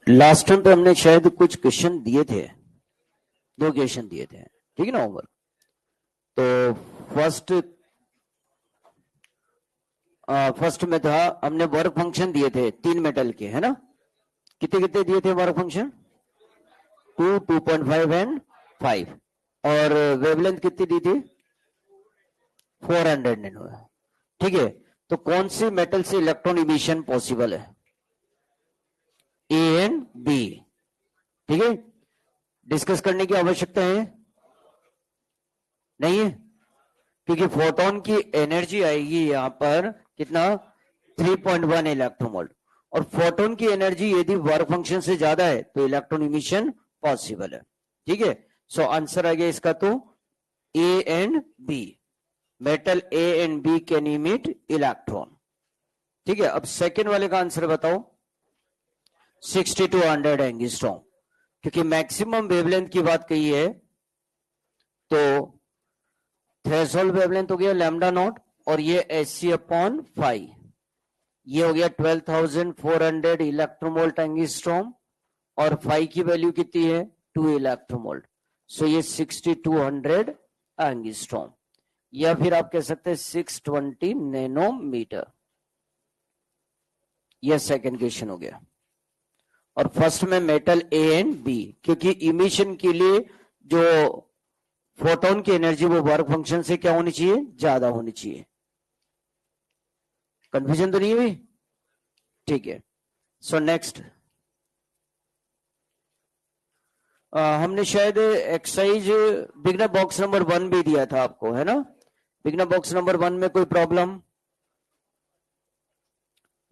Last time पे हमने शायद कुछ क्वेश्चन दिए थे, 2 क्वेश्चन दिए थे, ठीक है ना होमवर्क। तो फर्स्ट में था, हमने वर्क फंक्शन दिए थे 3 मेटल के, है ना। कितने कितने दिए थे वर्क फंक्शन? 2, 2.5 एंड 5। और वेवलेंथ कितनी दी थी? 400 नैनो। ठीक है, तो कौन सी मेटल से इलेक्ट्रॉन इमिशन पॉसिबल है? A and B. ठीक है, डिस्कस करने की आवश्यकता है नहीं है, क्योंकि फोटोन की एनर्जी आएगी यहां पर कितना? 3.1 इलेक्ट्रोवोल्ट। और फोटोन की एनर्जी यदि वर्क फंक्शन से ज्यादा है तो इलेक्ट्रॉन इमिशन पॉसिबल है। ठीक है, सो आंसर आ गया इसका तो A and B. Metal A and B can emit electron. ठीक है, अब सेकेंड वाले का आंसर बताओ। 6200 एंगस्ट्रॉम, क्योंकि मैक्सिमम वेवलेंथ की बात कही है तो थ्रेशोल्ड वेवलेंथ हो गया लैम्डा नॉट, और ये एससी अपॉन 5, ये हो गया 12,400 इलेक्ट्रोवोल्ट एंगस्ट्रॉम, और 5 की वैल्यू कितनी है? 2 इलेक्ट्रोवोल्ट। सो ये 6200 एंगस्ट्रॉम, या फिर आप कह सकते हैं 620 नैनोमीटर। यह सेकंड क्वेश्चन हो गया। और फर्स्ट में मेटल ए एंड बी, क्योंकि इमिशन के लिए जो फोटोन की एनर्जी वो वर्क फंक्शन से क्या होनी चाहिए? ज्यादा होनी चाहिए। कंफ्यूजन तो नहीं हुई? ठीक है, सो नेक्स्ट हमने शायद एक्सरसाइज बिगनर बॉक्स नंबर 1 भी दिया था आपको, है ना। बिगनर बॉक्स नंबर 1 में कोई प्रॉब्लम?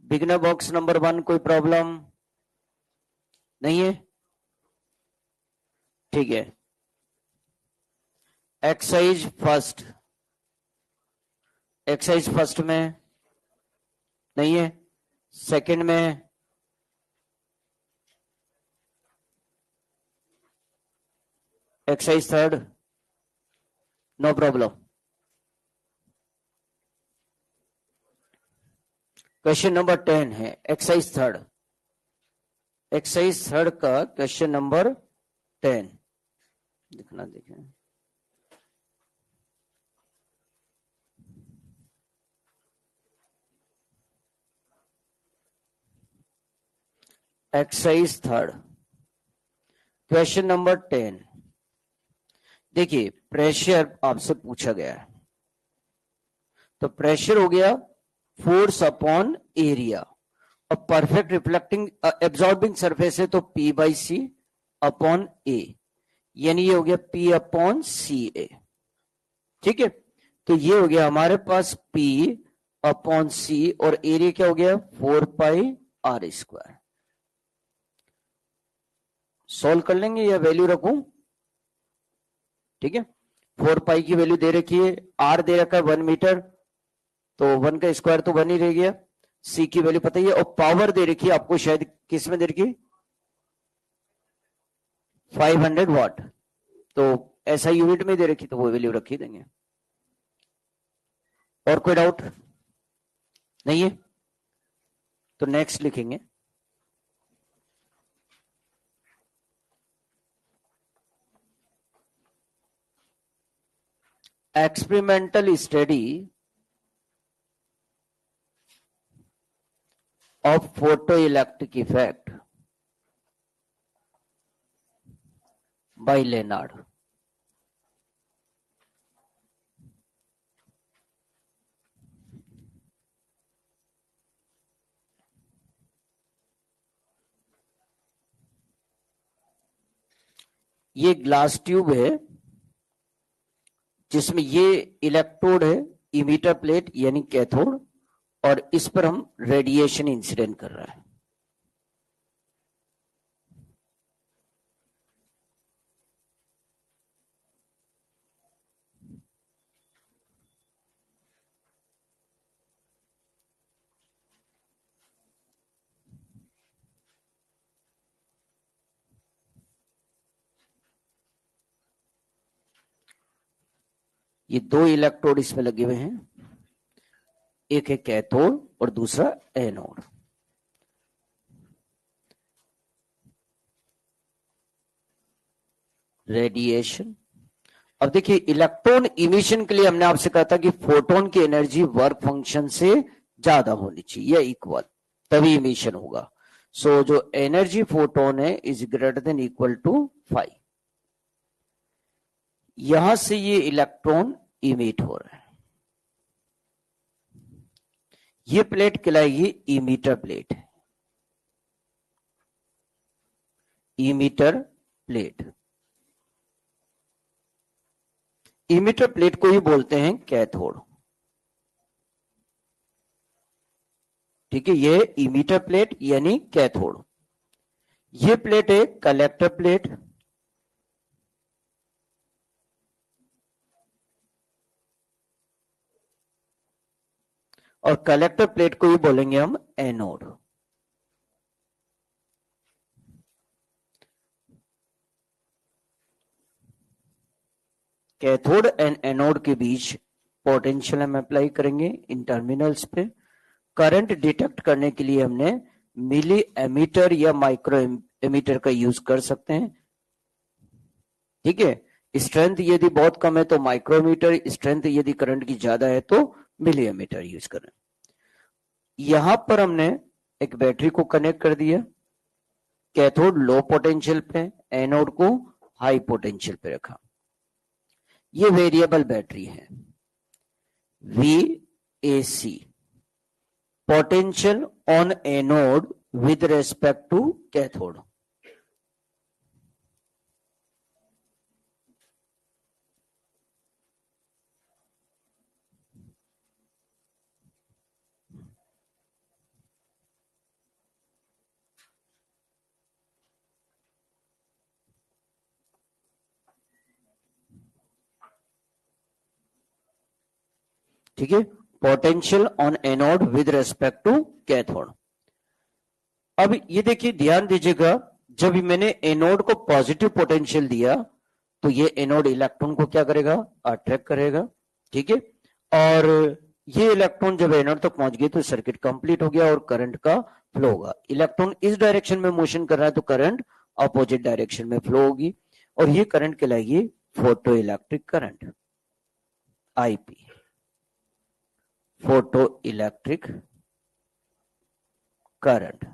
बिगनर बॉक्स नंबर 1 कोई प्रॉब्लम नहीं है? ठीक है, एक्सरसाइज फर्स्ट में नहीं है, सेकंड में, exercise third, no problem. Question number 10 है एक्सरसाइज थर्ड का क्वेश्चन नंबर 10 दिखना देखें। Exercise third question number 10। देखिए, प्रेशर आपसे पूछा गया है, तो प्रेशर हो गया फोर्स अपॉन एरिया, और परफेक्ट रिफ्लेक्टिंग एब्जॉर्बिंग सरफेस है तो P बाई सी अपॉन ए, यानी ये हो गया P अपॉन सी ए। ठीक है, तो ये हो गया हमारे पास P अपॉन सी, और एरिया क्या हो गया? 4 पाई आर स्क्वायर। सोल्व कर लेंगे या वैल्यू रखूं? ठीक है, 4 पाई की वैल्यू दे रखी है, आर दे रखा है 1 मीटर, तो 1 का स्क्वायर तो 1 ही रह गया। सी की वैल्यू पता ही है, और पावर दे रखी है आपको शायद किस में दे रखी? 500 वाट, तो ऐसा यूनिट में दे रखी तो वो वैल्यू रखी देंगे। और कोई डाउट नहीं है तो नेक्स्ट लिखेंगे। Experimental study of photoelectric effect by Leonard। ये ग्लास ट्यूब है जिसमें ये इलेक्ट्रोड है, इमीटर प्लेट यानी कैथोड, और इस पर हम रेडिएशन इंसिडेंट कर रहा है। ये 2 इलेक्ट्रोड इसमें लगे हुए हैं, एक है कैथोड और दूसरा एनोड। रेडिएशन। अब देखिए इलेक्ट्रॉन इमिशन के लिए हमने आपसे कहा था कि फोटोन की एनर्जी वर्क फंक्शन से ज्यादा होनी चाहिए या इक्वल, तभी इमिशन होगा। सो जो एनर्जी फोटोन है is greater than equal to 5। यहां से ये इलेक्ट्रॉन इमिट हो रहा है। ये प्लेट कहलाएगी emitter plate, emitter plate. Emitter plate को ही बोलते हैं कैथोड। ठीक है, ये इमीटर प्लेट यानी कैथोड। ये प्लेट है कलेक्टर प्लेट, और कलेक्टर प्लेट को ही बोलेंगे हम एनोड। कैथोड एंड एनोड के बीच पोटेंशियल हम अप्लाई करेंगे इन टर्मिनल्स पे। करंट डिटेक्ट करने के लिए हमने मिली एमीटर या माइक्रो एमीटर का यूज कर सकते हैं। ठीक है, स्ट्रेंथ यदि बहुत कम है तो माइक्रोमीटर, स्ट्रेंथ यदि करंट की ज्यादा है तो मिली एमीटर यूज करें। यहां पर हमने एक बैटरी को कनेक्ट कर दिया, कैथोड लो पोटेंशियल पे, एनोड को हाई पोटेंशियल पे रखा। ये वेरिएबल बैटरी है VAC, potential on anode with respect to cathode. ठीक है, potential on anode with respect to cathode. अब ये देखिए, ध्यान दीजिएगा, जब मैंने एनोड को पॉजिटिव पोटेंशियल दिया तो ये एनोड इलेक्ट्रॉन को क्या करेगा, अट्रैक्ट करेगा। ठीक है, और ये इलेक्ट्रॉन जब एनोड तक पहुंच गए तो सर्किट कंप्लीट हो गया और करंट का फ्लो होगा। इलेक्ट्रॉन इस डायरेक्शन में मोशन कर रहा है तो करंट अपोजिट डायरेक्शन में फ्लो होगी, और ये करंट कहलाएगी photo electric current, IP, photo electric current.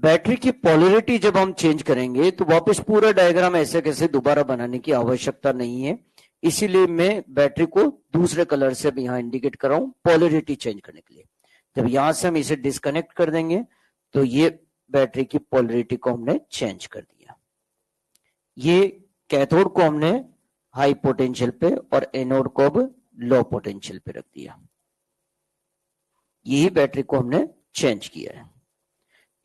Battery की पोलैरिटी जब हम चेंज करेंगे तो वापस पूरा डायग्राम ऐसे कैसे दोबारा बनाने की आवश्यकता नहीं है, इसीलिए मैं बैटरी को दूसरे कलर से अब यहां इंडिकेट कर रहा हूं पोलैरिटी चेंज करने के लिए। जब यहां से हम इसे डिस्कनेक्ट कर देंगे तो ये बैटरी की पोलैरिटी को हमने चेंज कर दिया। ये कैथोड को हमने हाई पोटेंशियल पे और एनोड को अब लो पोटेंशियल पे रख दिया। यही बैटरी को हमने चेंज किया है।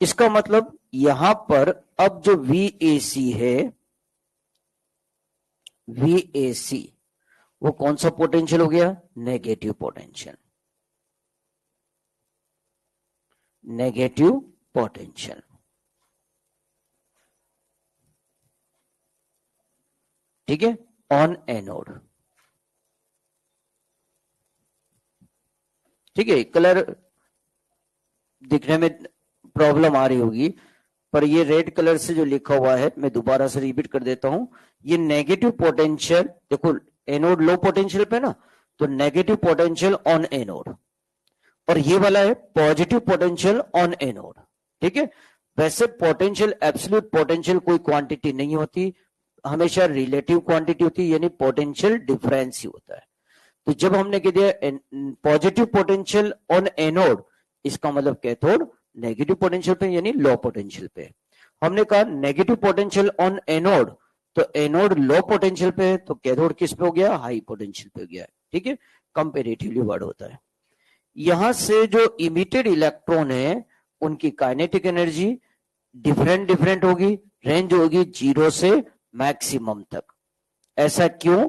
इसका मतलब यहां पर अब जो VAC है, VAC वो कौन सा पोटेंशियल हो गया, नेगेटिव पोटेंशियल, नेगेटिव पोटेंशियल। ठीक है, ऑन एनोड। ठीक है, कलर दिखने में प्रॉब्लम आ रही होगी, पर ये रेड कलर से जो लिखा हुआ है मैं दोबारा से रिपीट कर देता हूं। ये नेगेटिव पोटेंशियल, देखो एनोड लो पोटेंशियल पे ना, तो नेगेटिव पोटेंशियल ऑन एनोड, और ये वाला है पॉजिटिव पोटेंशियल ऑन एनोड। ठीक है, वैसे पोटेंशियल, एब्सोल्यूट पोटेंशियल कोई क्वांटिटी नहीं होती, हमेशा रिलेटिव क्वांटिटी होती है, यानी पोटेंशियल डिफरेंस ही होता है। तो जब हमने कह दिया पॉजिटिव पोटेंशियल ऑन एनोड, इसका मतलब कैथोड नेगेटिव पोटेंशियल पे यानी लो पोटेंशियल पे। हमने कहा नेगेटिव पोटेंशियल ऑन एनोड, तो एनोड लो पोटेंशियल पे है, तो कैथोड किस पे हो गया, हाई पोटेंशियल पे हो गया। ठीक है, कंपेरेटिवली वर्ड होता है। यहां से जो इमिटेड इलेक्ट्रॉन है उनकी काइनेटिक एनर्जी डिफरेंट डिफरेंट होगी, रेंज होगी 0 से मैक्सिमम तक। ऐसा क्यों,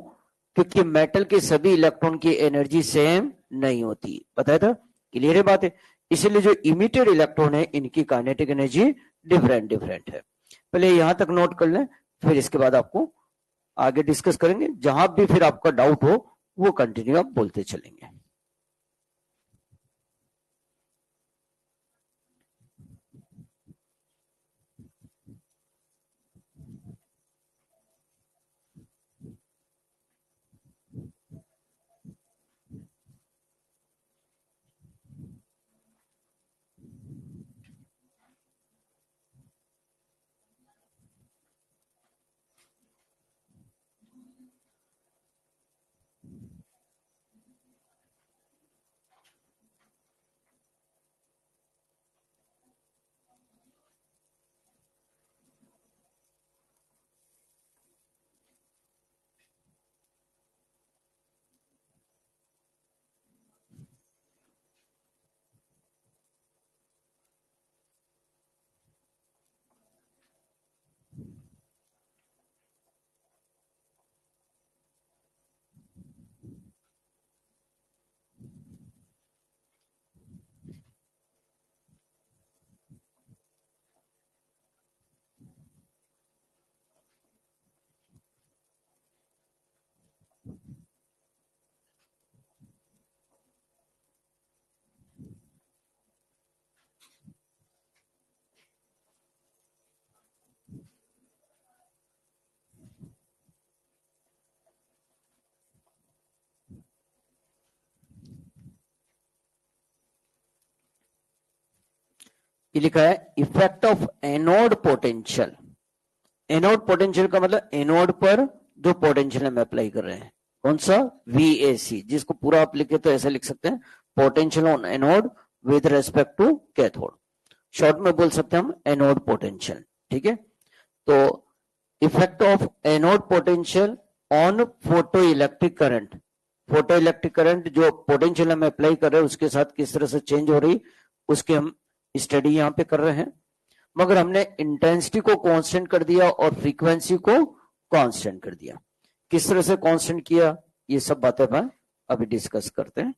क्योंकि मेटल के सभी इलेक्ट्रॉन की एनर्जी सेम नहीं होती, बताया था, क्लियर है बात है। इसलिए जो इमिटेड इलेक्ट्रॉन है इनकी काइनेटिक एनर्जी डिफरेंट डिफरेंट है। पहले यहां तक नोट कर लें, फिर इसके बाद आपको आगे डिस्कस करेंगे। जहां भी फिर आपका डाउट हो वो कंटिन्यू आप बोलते चलेंगे। ये लिखा है effect of anode potential. Anode potential का मतलब एनोड पर जो पोटेंशियल हम अप्लाई कर रहे हैं, कौन सा, VAC, जिसको पूरा आप लिखे तो ऐसे लिख सकते हैं, potential on anode with respect to cathode. Short में बोल सकते हैं हम एनोड पोटेंशियल। ठीक है, तो effect of anode potential on photo electric current. Photo electric current जो पोटेंशियल हम अप्लाई कर रहे हैं उसके साथ किस तरह से चेंज हो रही, उसके हम स्टडी यहां पे कर रहे हैं। मगर हमने इंटेंसिटी को कांस्टेंट कर दिया और फ्रीक्वेंसी को कांस्टेंट कर दिया। किस तरह से कांस्टेंट किया, ये सब बातें अपन अभी डिस्कस करते हैं।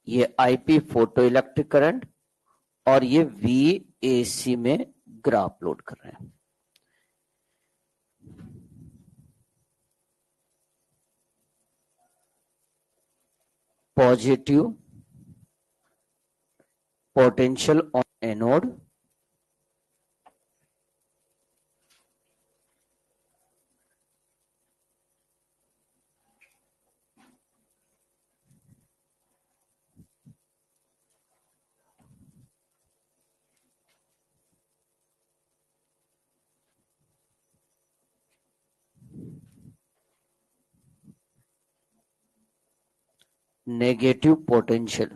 ये IP फोटो इलेक्ट्रिक करंट और ये VAC में ग्राफ लोड कर रहे हैं। Positive potential on anode negative potential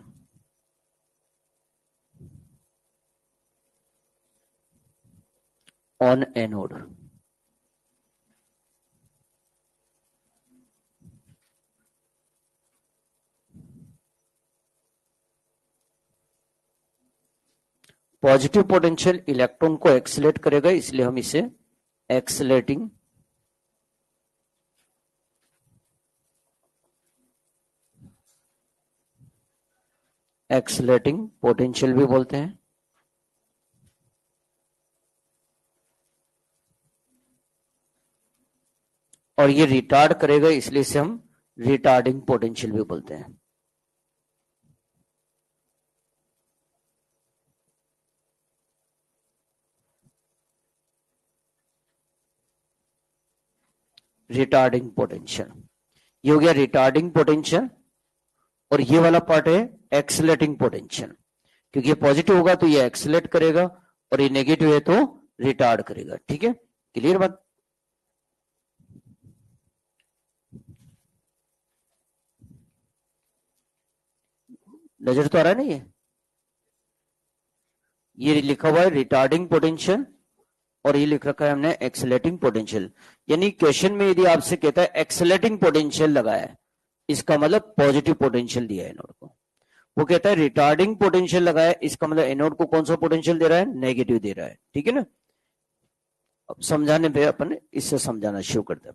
on anode. Positive potential electron को एक्सीलरेट करेगा, इसलिए हम इसे एक्सीलरेटिंग पोटेंशियल भी बोलते हैं। और ये रिटार्ड करेगा, इसलिए इसे हम रिटार्डिंग पोटेंशियल भी बोलते हैं। रिटार्डिंग पोटेंशियल, ये हो गया रिटार्डिंग पोटेंशियल। और ये वाला पार्ट है एक्सीलरेटिंग पोटेंशियल, क्योंकि ये पॉजिटिव होगा तो ये एक्सीलरेट करेगा और ये नेगेटिव है तो रिटार्ड करेगा। ठीक है, क्लियर बात। नजर तो आ रहा है ना, ये लिखा हुआ है रिटार्डिंग पोटेंशियल और ये लिख रखा है हमने एक्सीलरेटिंग पोटेंशियल। यानी क्वेश्चन में यदि आपसे कहता है एक्सीलरेटिंग पोटेंशियल लगाया है, इसका मतलब पॉजिटिव पोटेंशियल दिया है एनोड को। वो कहता है रिटार्डिंग पोटेंशियल लगाया, इसका मतलब एनोड को कौन सा पोटेंशियल दे रहा है, नेगेटिव दे रहा है। ठीक है ना, अब समझाने पे अपन इससे समझाना शुरू करते हैं।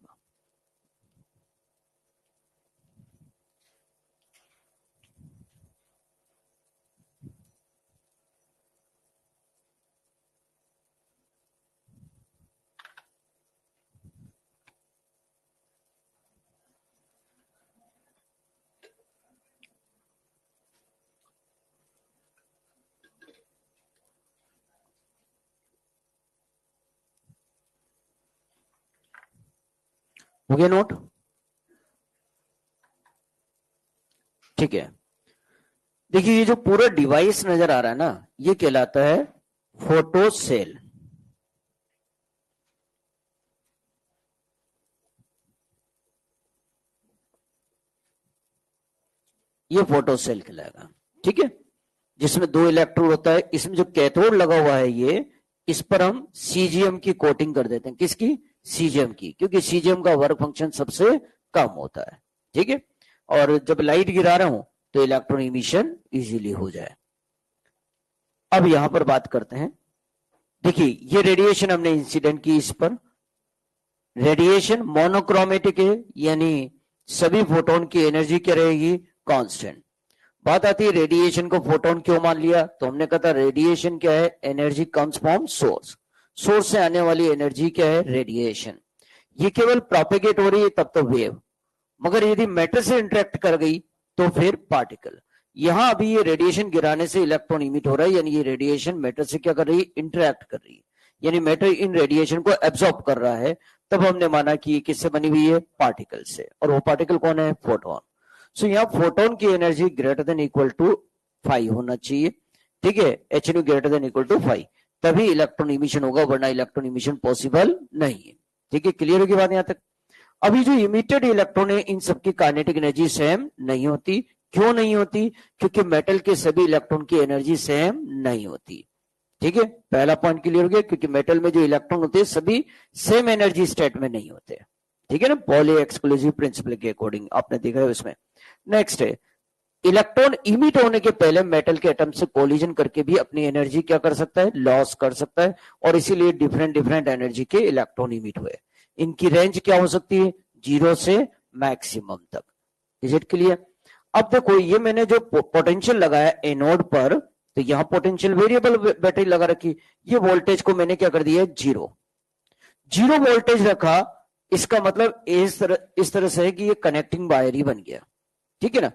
हो गया नोट, ठीक है। देखिए ये जो पूरा डिवाइस नजर आ रहा है ना, ये कहलाता है फोटो सेल। ये फोटो सेल कहलाएगा। ठीक है, जिसमें 2 इलेक्ट्रोड होता है। इसमें जो कैथोड लगा हुआ है ये, इस पर हम CGM की कोटिंग कर देते हैं। किसकी, CGM की, क्योंकि CGM का वर्क फंक्शन सबसे कम होता है। ठीक है, और जब लाइट गिरा रहा हूं तो इलेक्ट्रॉन इमिशन इजीली हो जाए। अब यहां पर बात करते हैं, देखिए ये रेडिएशन हमने इंसिडेंट की, इस पर रेडिएशन मोनोक्रोमेटिक है, यानी सभी फोटोन की एनर्जी क्या रहेगी, कांस्टेंट। बात आती है रेडिएशन को फोटोन क्यों मान लिया, तो हमने कहा था रेडिएशन क्या है, energy comes from source. Source से आने वाली एनर्जी क्या है, रेडिएशन। ये केवल प्रोपेगेट हो रही है तब तो वेव, मगर यदि मैटर से इंटरेक्ट कर गई तो फिर पार्टिकल। यहां अभी ये रेडिएशन गिराने से इलेक्ट्रॉन इमिट हो रहा है, यानी ये रेडिएशन मैटर से क्या कर रही है, इंटरेक्ट कर रही है। यानी मैटर इन रेडिएशन को एब्जॉर्ब कर रहा है, तब हमने माना कि ये किससे बनी हुई है, पार्टिकल से, और वो पार्टिकल कौन है, फोटोन। सो यहाँ फोटोन की energy greater than equal to 5 होना चाहिए, ठीक है, H nu greater than equal to 5, तभी इलेक्ट्रॉन इमिशन होगा, वरना इलेक्ट्रॉन इमिशन पॉसिबल नहीं है। ठीक है, क्लियर होगी बात यहां तक। अभी जो इमिटेड इलेक्ट्रॉन है, इन सबकी काइनेटिक एनर्जी सेम नहीं होती। क्यों नहीं होती? क्योंकि मेटल के सभी इलेक्ट्रॉन की एनर्जी सेम नहीं होती। ठीक है, पहला पॉइंट क्लियर हो गया, क्योंकि मेटल में जो इलेक्ट्रॉन होते हैं सभी सेम एनर्जी स्टेट में नहीं होते। ठीक है ना, पॉली एक्सक्लूसिव प्रिंसिपल के अकॉर्डिंग आपने देखा है उसमें। नेक्स्ट है, इलेक्ट्रॉन इमिट होने के पहले मेटल के एटम से कोलिजन करके भी अपनी एनर्जी क्या कर सकता है, लॉस कर सकता है, और इसीलिए डिफरेंट डिफरेंट एनर्जी के इलेक्ट्रॉन इमिट हुए। इनकी रेंज क्या हो सकती है, 0 से मैक्सिमम तक। Is it clear? अब देखो, ये मैंने जो पोटेंशियल लगाया एनोड पर, तो यहां पोटेंशियल वेरिएबल बैटरी लगा रखी, ये वोल्टेज को मैंने क्या कर दिया, 0 वोल्टेज रखा। इसका मतलब इस तरह से है कि ये कनेक्टिंग वायर ही बन गया। ठीक है ना,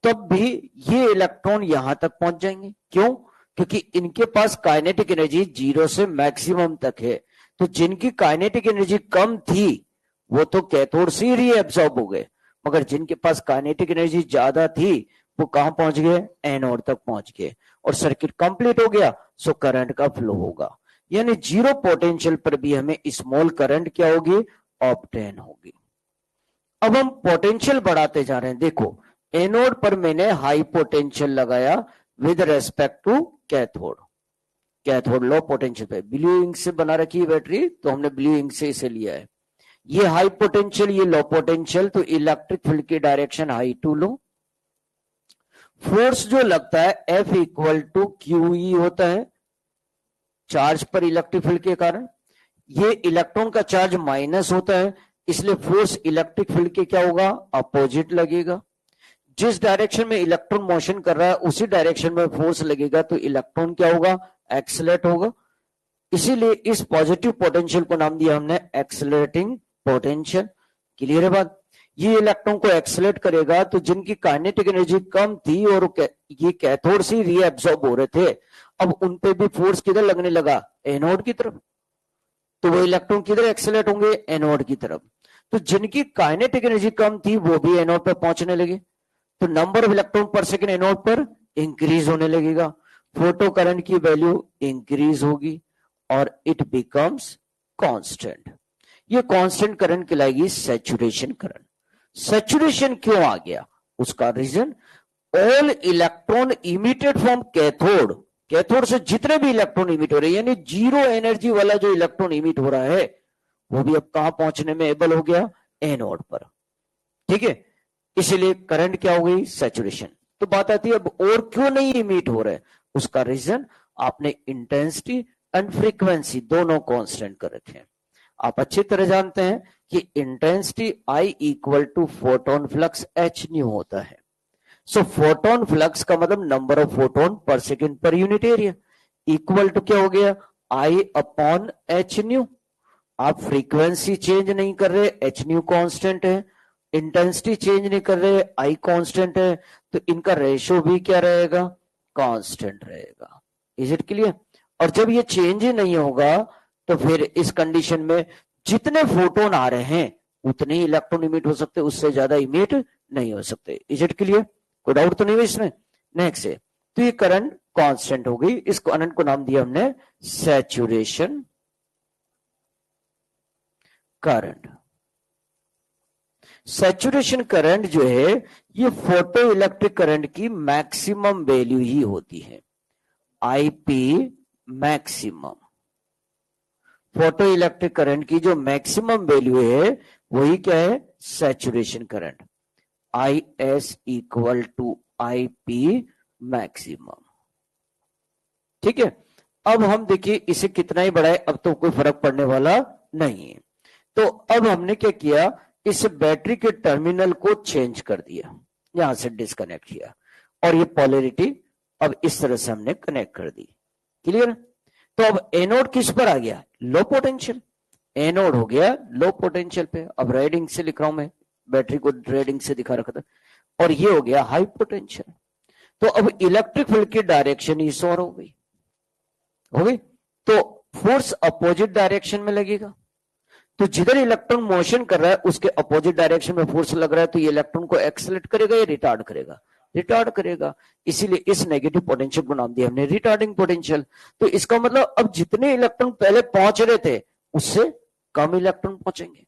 तब भी ये इलेक्ट्रॉन यहां तक पहुंच जाएंगे। क्यों? क्योंकि इनके पास काइनेटिक एनर्जी 0 से मैक्सिमम तक है। तो जिनकी काइनेटिक एनर्जी कम थी वो तो कैथोड से रीएब्सॉर्ब हो गए, मगर जिनके पास काइनेटिक एनर्जी ज्यादा थी वो कहां पहुंच गए, एनोड तक पहुंच गए, और सर्किट कंप्लीट हो गया। सो करंट का फ्लो होगा, यानी 0 पोटेंशियल पर भी हमें स्मॉल करंट क्या होगी, ऑब्टेन होगी। अब हम पोटेंशियल बढ़ाते जा रहे हैं। देखो, एनोड पर मैंने हाई पोटेंशियल लगाया with respect to cathode. Cathode low potential पे ब्लू इंक से बना रखी है बैटरी, तो हमने ब्लू इंक से इसे लिया है। ये हाई पोटेंशियल, ये लो पोटेंशियल, तो इलेक्ट्रिक फील्ड की direction high to low. Force जो लगता है F इक्वल टू QE होता है, चार्ज पर इलेक्ट्रिक फील्ड के कारण। ये इलेक्ट्रॉन का चार्ज माइनस होता है, इसलिए फोर्स इलेक्ट्रिक फील्ड के क्या होगा, अपोजिट लगेगा। जिस डायरेक्शन में इलेक्ट्रॉन मोशन कर रहा है उसी डायरेक्शन में फोर्स लगेगा, तो इलेक्ट्रॉन क्या होगा, एक्सेलरेट होगा। इसीलिए इस पॉजिटिव पोटेंशियल को नाम दिया हमने एक्सेलरेटिंग पोटेंशियल। क्लियर है बात? ये इलेक्ट्रॉन को एक्सेलरेट करेगा, तो जिनकी काइनेटिक एनर्जी कम थी और ये कैथोड से रीएब्सॉर्ब हो रहे थे, अब उन पे भी फोर्स किधर लगने लगा, एनोड की तरफ। तो वो इलेक्ट्रॉन किधर एक्सेलरेट होंगे, एनोड की तरफ। तो जिनकी काइनेटिक एनर्जी कम थी वो भी एनोड पर पहुंचने लगे, तो नंबर ऑफ इलेक्ट्रॉन पर सेकेंड एनोड पर इंक्रीज होने लगेगा, फोटो करंट की वैल्यू इंक्रीज होगी, और इट बिकम्स कांस्टेंट। ये कांस्टेंट करंट कहलाएगी सैचुरेशन करंट। सैचुरेशन क्यों आ गया, उसका reason, all electron emitted from cathode, cathode से जितने भी इलेक्ट्रॉन इमिट हो रहे हैं, यानी 0 एनर्जी वाला जो इलेक्ट्रॉन इमिट हो रहा है वो भी अब कहां पहुंचने में एबल हो गया, एनोड पर। ठीक है, इसलिए करंट क्या हो गई, सैचुरेशन। तो बात आती है अब और क्यों नहीं इमिट हो रहा है, उसका रीजन आपने इंटेंसिटी एंड फ्रीक्वेंसी दोनों कांस्टेंट कर रखे हैं। आप अच्छी तरह जानते हैं कि intensity I equal to photon flux H nu होता है। सो फोटोन फ्लक्स का मतलब number of photon per second per unit area, equal to क्या हो गया, I अपॉन H न्यू। आप फ्रीक्वेंसी चेंज नहीं कर रहे, H न्यू कांस्टेंट है, इंटेंसिटी चेंज नहीं कर रहे, I कांस्टेंट है, तो इनका रेशियो भी क्या रहेगा, कांस्टेंट रहेगा। Is it clear? और जब ये चेंज ही नहीं होगा तो फिर इस कंडीशन में जितने फोटोन आ रहे हैं उतने ही इलेक्ट्रॉन इमिट हो सकते, उससे ज्यादा इमिट नहीं हो सकते। Is it clear? कोई डाउट तो नहीं है इसमें? नेक्स्ट है, तो ये करंट कांस्टेंट हो गई, इस करंट को नाम दिया हमने सैचुरेशन करंट। सैचुरेशन करंट जो है ये फोटो इलेक्ट्रिक करंट की मैक्सिमम वैल्यू ही होती है, IP maximum. Photo electric current की जो मैक्सिमम वैल्यू है वही क्या है, saturation current, IS equal to IP maximum. ठीक है, अब हम देखिए इसे कितना ही बढ़ाए, अब तो कोई फर्क पड़ने वाला नहीं है। तो अब हमने क्या किया, इस बैटरी के टर्मिनल को चेंज कर दिया, यहां से डिस्कनेक्ट किया, और ये पोलैरिटी अब इस तरह से हमने कनेक्ट कर दी। क्लियर? तो अब एनोड किस पर आ गया, लो पोटेंशियल। एनोड हो गया लो पोटेंशियल पे। अब रेडिंग से लिख रहा हूं मैं, बैटरी को रेडिंग से दिखा रखा था, और ये हो गया हाई पोटेंशियल। तो अब इलेक्ट्रिक फील्ड की डायरेक्शन इस ओर हो गई, तो फोर्स अपोजिट डायरेक्शन में लगेगा, तो जिधर इलेक्ट्रॉन मोशन कर रहा है उसके अपोजिट डायरेक्शन में फोर्स लग रहा है, तो ये इलेक्ट्रॉन को एक्सेलरेट करेगा या रिटार्ड करेगा, रिटार्ड करेगा। इसीलिए इस नेगेटिव पोटेंशियल को नाम दिया हमने रिटार्डिंग पोटेंशियल। तो इसका मतलब अब जितने इलेक्ट्रॉन पहले पहुंच रहे थे उससे कम इलेक्ट्रॉन पहुंचेंगे,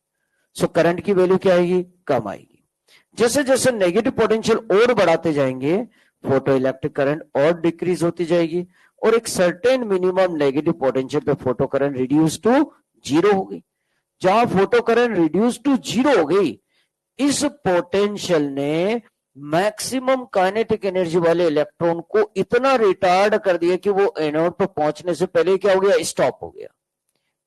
सो करंट की वैल्यू क्या आएगी, कम आएगी। जैसे जैसे नेगेटिव पोटेंशियल और बढ़ाते जाएंगे फोटो इलेक्ट्रिक करंट और डिक्रीज होती जाएगी, और एक सर्टेन मिनिमम नेगेटिव पोटेंशियल पे photo current reduce to zero हो गई। जहां photo current reduce to zero हो गई, इस पोटेंशियल ने मैक्सिमम काइनेटिक एनर्जी वाले इलेक्ट्रॉन को इतना रिटार्ड कर दिया कि वो एनोड पर पहुंचने से पहले क्या हो गया, स्टॉप हो गया।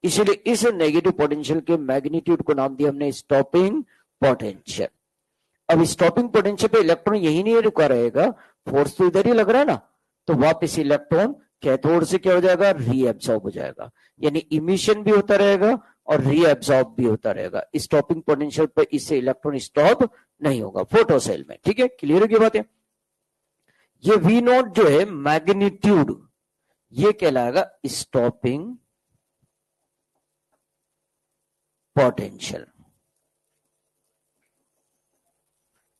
इसलिए इस नेगेटिव पोटेंशियल के मैग्नीट्यूड को नाम दिया हमने स्टॉपिंग पोटेंशियल। अब स्टॉपिंग पोटेंशियल पे इलेक्ट्रॉन यही नहीं रुका रहेगा, फोर्स तो इधर ही लग रहा है ना, तो वापस इलेक्ट्रॉन कैथोड से क्या हो जाएगा, रीएब्सॉर्ब हो जाएगा, यानी इमिशन भी होता रहेगा और रीएब्सॉर्ब भी होता रहेगा। स्टॉपिंग पोटेंशियल पर इससे इलेक्ट्रॉन स्टॉप नहीं होगा फोटो सेल में। ठीक है, क्लियर होगी बात है। ये वी नॉट जो है मैग्नीट्यूड, ये कहलाएगा स्टॉपिंग पोटेंशियल,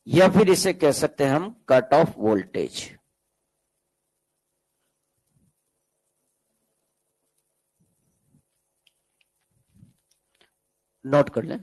या फिर इसे कह सकते हैं हम कट ऑफ वोल्टेज। नोट कर लें।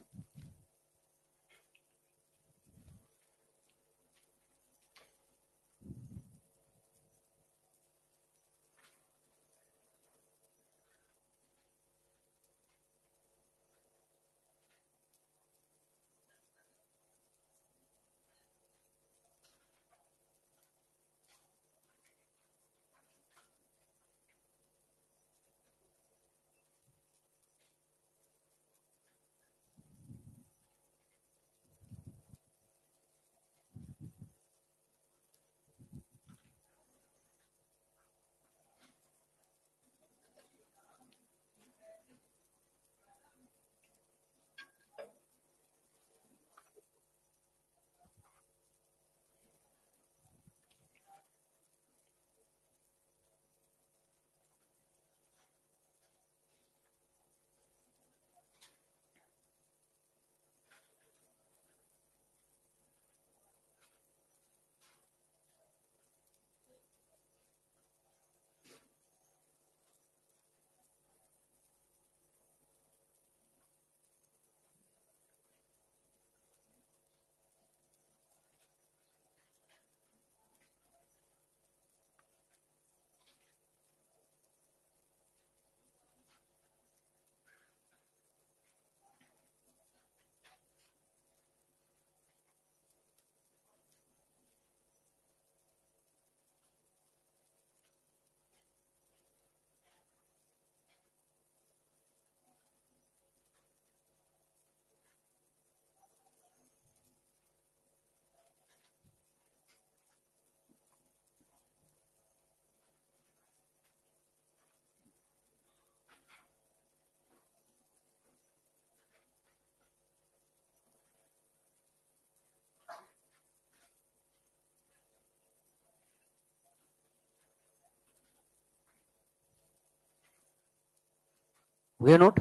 हुए नोट,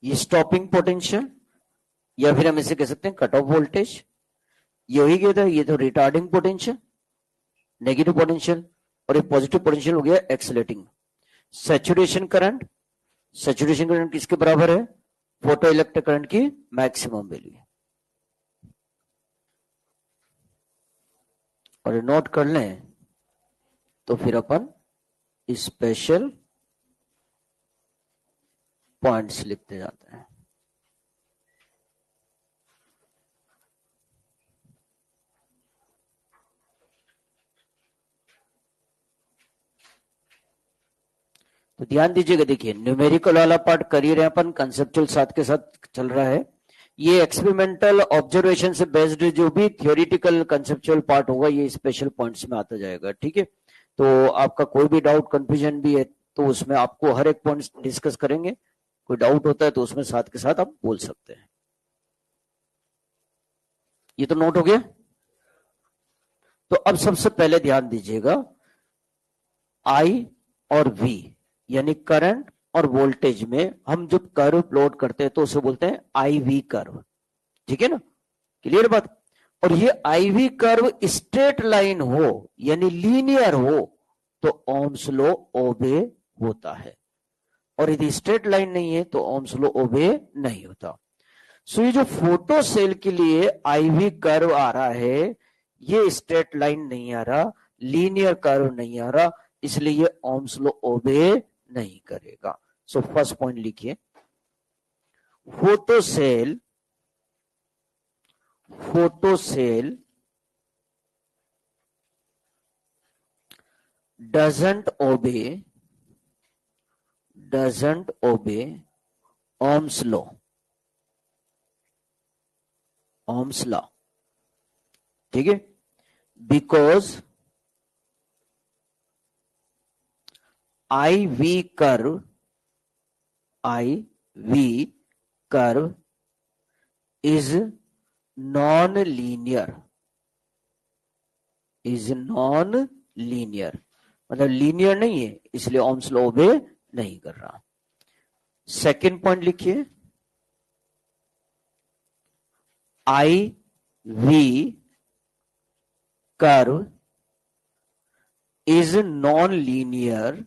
ये स्टॉपिंग पोटेंशियल, या फिर हम इसे कह सकते हैं कट ऑफ वोल्टेज। ये वही कहता है, ये तो रिटार्डिंग पोटेंशियल, नेगेटिव पोटेंशियल, और ये पॉजिटिव पोटेंशियल हो गया accelerating. Saturation current, saturation current किसके बराबर है, फोटो इलेक्ट्रिक करंट की मैक्सिमम वैल्यू। और नोट कर लें तो फिर अपन स्पेशल पॉइंट्स लिखते जाते हैं। तो ध्यान दीजिएगा, देखिए न्यूमेरिकल वाला पार्ट कर ही रहे हैं अपन, कंसेप्चुअल साथ के साथ चल रहा है। ये एक्सपेरिमेंटल ऑब्जर्वेशन से बेस्ड जो भी थियोरिटिकल कंसेप्चुअल पार्ट होगा ये स्पेशल पॉइंट्स में आता जाएगा। ठीक है, तो आपका कोई भी डाउट कंफ्यूजन भी है तो उसमें आपको हर एक पॉइंट डिस्कस करेंगे, कोई डाउट होता है तो उसमें साथ के साथ आप बोल सकते हैं। ये तो नोट हो गया। तो अब सबसे पहले ध्यान दीजिएगा, आई और वी यानी करंट और वोल्टेज में हम जब कर्व प्लॉट करते हैं तो उसे बोलते हैं IV कर्व। ठीक है ना, क्लियर बात। और ये IV कर्व स्ट्रेट लाइन हो यानी लीनियर हो तो ओम्स लॉ ओबे होता है, और यदि स्ट्रेट लाइन नहीं है तो ओम्स लॉ ओबे नहीं होता। सो ये जो फोटो सेल के लिए IV कर्व आ रहा है, ये स्ट्रेट लाइन नहीं आ रहा, लीनियर कर्व नहीं आ रहा, इसलिए ये ओम्स लॉ ओबे नहीं करेगा। सो फर्स्ट पॉइंट लिखिए, photo cell doesn't obey Ohm's law. ठीक है, because IV curve is non-linear, मतलब लीनियर नहीं है, इसलिए ओम्स लॉ ओबे नहीं कर रहा। सेकंड पॉइंट लिखिए, IV curve is non-linear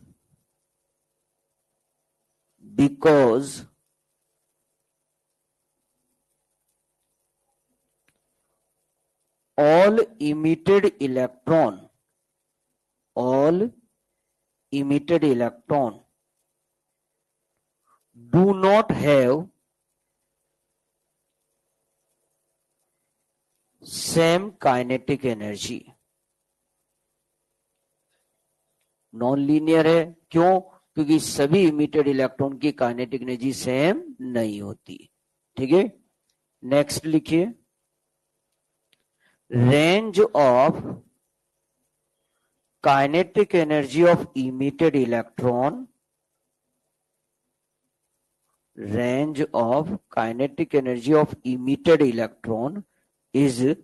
because all emitted electron do not have same kinetic energy। Non linear है, क्यों? क्योंकि सभी इमिटेड इलेक्ट्रॉन की काइनेटिक एनर्जी सेम नहीं होती। ठीक है, नेक्स्ट लिखिए, range of kinetic energy of emitted electron, range of kinetic energy of emitted electron is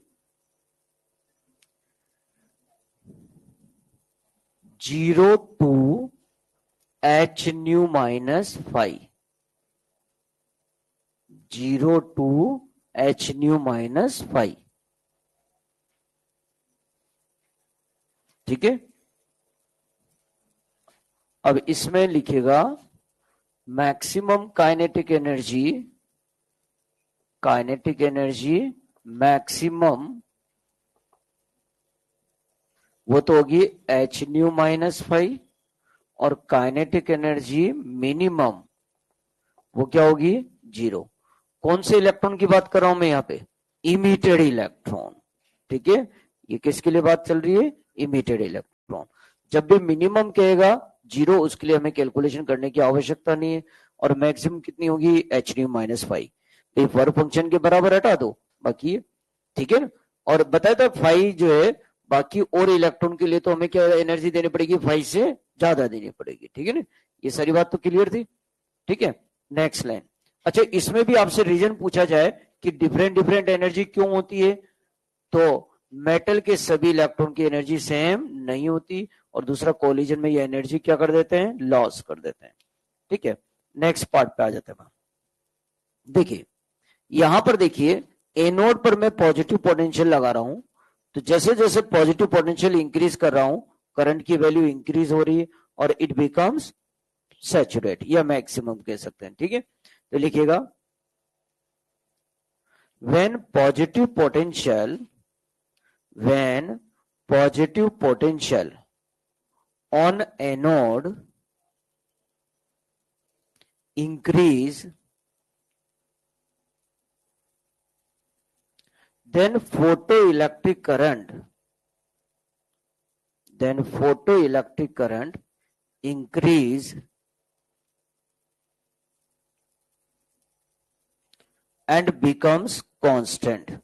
0 to h nu minus phi, 0 to h nu minus phi। ठीक है, अब इसमें लिखेगा मैक्सिमम काइनेटिक एनर्जी मैक्सिमम वो तो होगी h न्यू माइनस फाइव, और kinetic energy minimum वो क्या होगी? 0। कौन से इलेक्ट्रॉन की बात कर रहा हूं मैं यहाँ पे? Emitted electron. ठीक है, ये किसके लिए बात चल रही है? Emitted electron. जब भी मिनिमम कहेगा 0, उसके लिए हमें कैलकुलेशन करने की आवश्यकता नहीं है। और मैक्सिमम कितनी होगी? h new minus five. तो वर्क फंक्शन के बराबर हटा दो, बाकी है। ठीक है ना, और बताया था फाइव जो है बाकी और इलेक्ट्रॉन के लिए तो हमें क्या एनर्जी देनी पड़ेगी? 5 से ज्यादा देनी पड़ेगी। ठीक है ना, ये सारी बात तो क्लियर थी। ठीक है, नेक्स्ट लाइन। अच्छा, इसमें भी आपसे रीजन पूछा जाए कि डिफरेंट एनर्जी क्यों होती है, तो मेटल के सभी इलेक्ट्रॉन की एनर्जी सेम नहीं होती, और दूसरा कोलिजन में ये एनर्जी क्या कर देते हैं? लॉस कर देते हैं। ठीक है, नेक्स्ट पार्ट पे आ जाते हैं। देखिए यहां पर देखिए, एनोड पर मैं पॉजिटिव पोटेंशियल लगा रहा हूं, तो जैसे जैसे पॉजिटिव पोटेंशियल इंक्रीज कर रहा हूं, करंट की वैल्यू इंक्रीज हो रही है और इट बिकम्स सैचुरेट या मैक्सिमम कह सकते हैं। ठीक है, तो लिखिएगा, when positive potential on anode increase, then photoelectric current increase and becomes constant,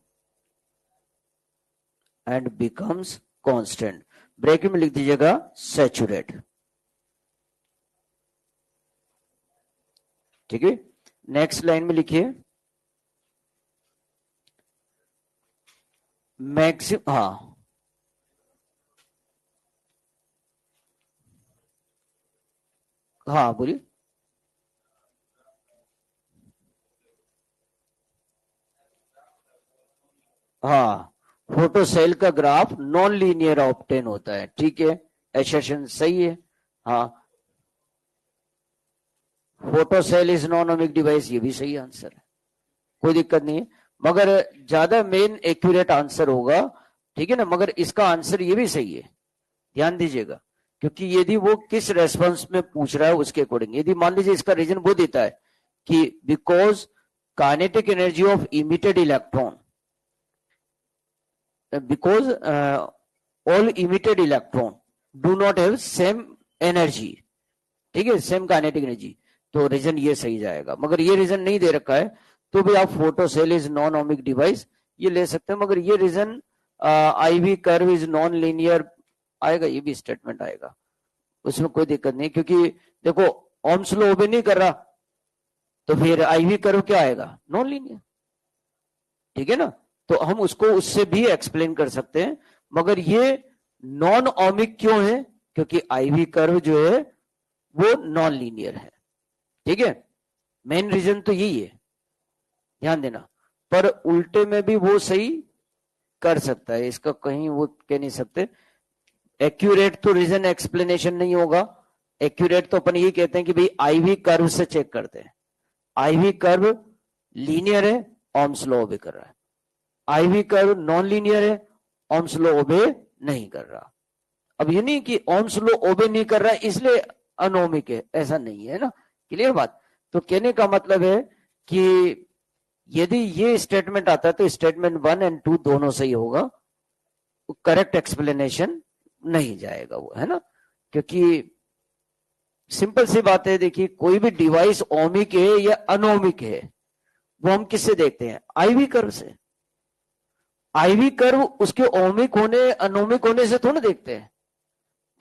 bracket में लिख दीजिएगा सैचुरेट। ठीक है, नेक्स्ट लाइन में लिखिए, मैक्सिमम, हाँ हाँ बोलिए। हाँ, फोटो सेल का ग्राफ नॉन लीनियर ऑब्टेन होता है, ठीक है, एसर्शन सही है। हाँ, photo cell is non ohmic device, ये भी सही आंसर है, कोई दिक्कत नहीं है, मगर ज्यादा मेन एक्यूरेट आंसर होगा, ठीक है ना, मगर इसका आंसर ये भी सही है, ध्यान दीजिएगा, क्योंकि यदि वो किस रेस्पॉन्स में पूछ रहा है उसके अकॉर्डिंग, यदि मान लीजिए इसका रीजन वो देता है कि because kinetic energy of emitted electron, because all emitted electron do not have same energy, ठीक है, सेम काइनेटिक एनर्जी, तो रीजन ये सही जाएगा, मगर ये रीजन नहीं दे रखा है तो भी आप photo cell is non ohmic device ये ले सकते हैं, मगर ये reason IV curve is non linear आएगा, ये भी स्टेटमेंट आएगा, उसमें कोई दिक्कत नहीं, क्योंकि देखो ओम्स लॉ ओबे नहीं कर रहा तो फिर आईवी कर्व क्या आएगा, नॉन लीनियर, ठीक है ना, तो हम उसको उससे भी एक्सप्लेन कर सकते हैं, मगर ये नॉन ओमिक क्यों है, क्योंकि आईवी कर्व जो है वो नॉन लीनियर है, ठीक है, मेन रीजन तो यही है, ध्यान देना, पर उल्टे में भी वो सही कर सकता है, इसका कहीं वो कह नहीं सकते, एक्यूरेट तो रीजन एक्सप्लेनेशन नहीं होगा, एक्यूरेट तो अपन ये कहते हैं कि भाई आईवी कर्व से चेक करते हैं, आईवी कर्व लीनियर है, ओम्स लॉ ओबे कर रहा है, आईवी कर्व नॉन लीनियर है, ओम्स लॉ ओबे नहीं कर रहा, अब ये नहीं कि ओम्स लॉ ओबे नहीं कर रहा है इसलिए अनोमिक है, ऐसा नहीं है ना, क्लियर बात, तो कहने का मतलब है कि यदि ये स्टेटमेंट आता है तो स्टेटमेंट 1 और 2 दोनों सही होगा, करेक्ट एक्सप्लेनेशन नहीं जाएगा वो, है ना, क्योंकि सिंपल सी बात है, देखिए कोई भी डिवाइस ओमिक है या अनोमिक है वो हम किससे देखते हैं, आईवी कर्व से, आईवी कर्व उसके ओमिक होने अनोमिक होने से थोड़ा देखते हैं,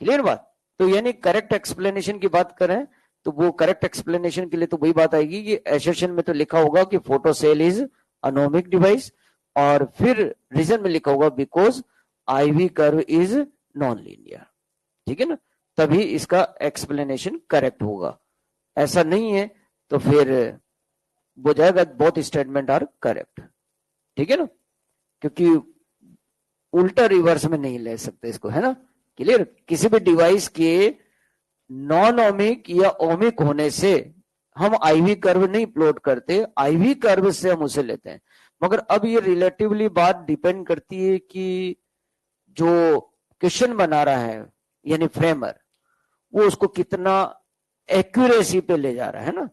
क्लियर बात, तो यानी करेक्ट एक्सप्लेनेशन की बात करें तो वो करेक्ट एक्सप्लेनेशन के लिए तो वही बात आएगी कि एसर्शन में तो लिखा होगा कि photo cell is an ohmic device, और फिर रीजन में लिखा होगा because IV curve is non linear, ठीक है ना, तभी इसका एक्सप्लेनेशन करेक्ट होगा, ऐसा नहीं है तो फिर वो जाएगा बोथ स्टेटमेंट आर करेक्ट, ठीक है ना, क्योंकि उल्टा रिवर्स में नहीं ले सकते इसको, है ना, क्लियर, किसी भी डिवाइस के नॉन ओमिक या ओमिक होने से हम आईवी कर्व नहीं प्लॉट करते, आईवी कर्व से हम उसे लेते हैं, मगर अब ये रिलेटिवली बात डिपेंड करती है कि जो क्वेश्चन बना रहा है यानी फ्रेमर वो उसको कितना एक्यूरेसी पे ले जा रहा है ना,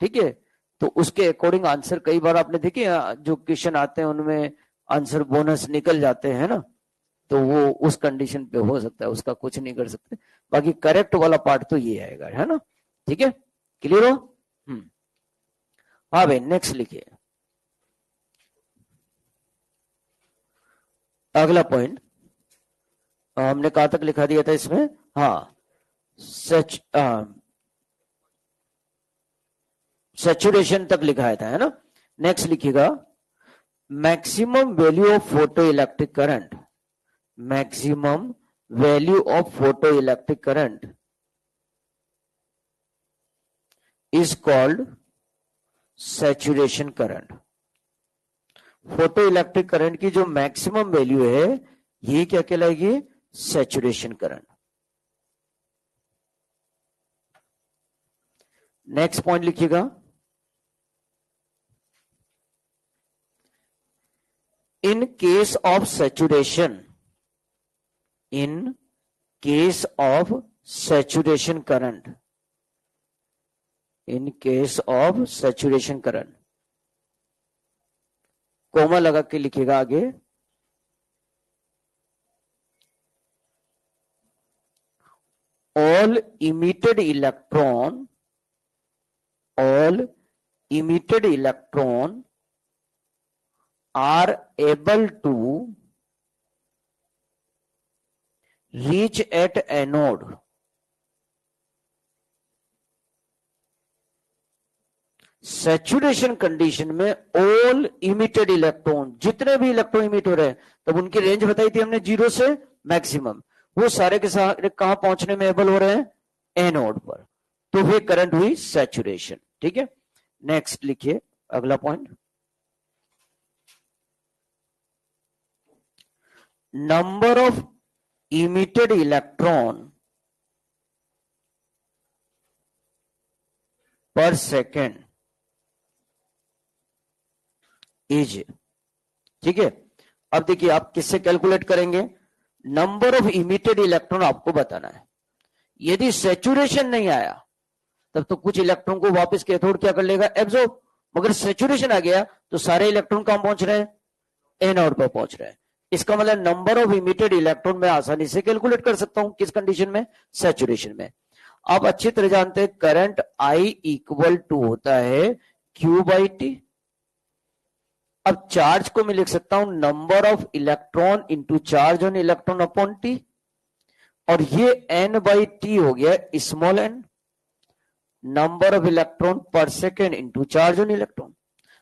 ठीक है, तो उसके अकॉर्डिंग आंसर, कई बार आपने देखे जो क्वेश्चन आते हैं उनमें आंसर बोनस निकल जाते हैं ना, तो वो उस कंडीशन पे हो सकता है, उसका कुछ नहीं कर सकते, बाकी करेक्ट वाला पार्ट तो ये आएगा, है ना, ठीक है, क्लियर हो। हाँ भाई नेक्स्ट लिखिए, अगला पॉइंट हमने कहाँ तक लिखा दिया था इसमें, हाँ सैचुरेशन तक लिखा था, है ना, नेक्स्ट लिखिएगा, maximum value of photo electric current, maximum value of photoelectric current is called saturation current। Photoelectric current की जो मैक्सिमम वैल्यू है ये क्या कहलाएगी, सैचुरेशन करंट। नेक्स्ट पॉइंट लिखिएगा, in case of saturation, in case of saturation current, in case of saturation current, comma लगा के लिखिएगा आगे, all emitted electron are able to reach at anode saturation condition में, ऑल इमिटेड इलेक्ट्रॉन, जितने भी electron emit हो रहे हैं, तब उनकी रेंज बताई थी हमने 0 से मैक्सिमम, वो सारे के सारे कहां पहुंचने में एबल हो रहे हैं, एनोड पर, तो फिर करंट हुई सैचुरेशन। ठीक है, नेक्स्ट लिखिए अगला point, number of emitted electron पर सेकेंड इज। ठीक है, अब देखिए आप किससे कैलकुलेट करेंगे, नंबर ऑफ इमिटेड इलेक्ट्रॉन आपको बताना है। यदि सैचुरेशन नहीं आया तब तो कुछ इलेक्ट्रॉन को वापस कैथोड क्या कर लेगा, एब्जॉर्ब। मगर सैचुरेशन आ गया तो सारे इलेक्ट्रॉन कहां पहुंच रहे हैं, एनोड पर पहुंच रहे हैं। इसका मतलब नंबर ऑफ इमिटेड इलेक्ट्रॉन मैं आसानी से कैलकुलेट कर सकता हूं, किस कंडीशन में, सैचुरेशन में। आप अच्छी तरह जानते हैं करंट I इक्वल टू होता है Q/T। अब चार्ज को मैं लिख सकता हूं number of electron into charge on electron upon T, और ये N/T हो गया small n, number of electron पर second into charge on electron.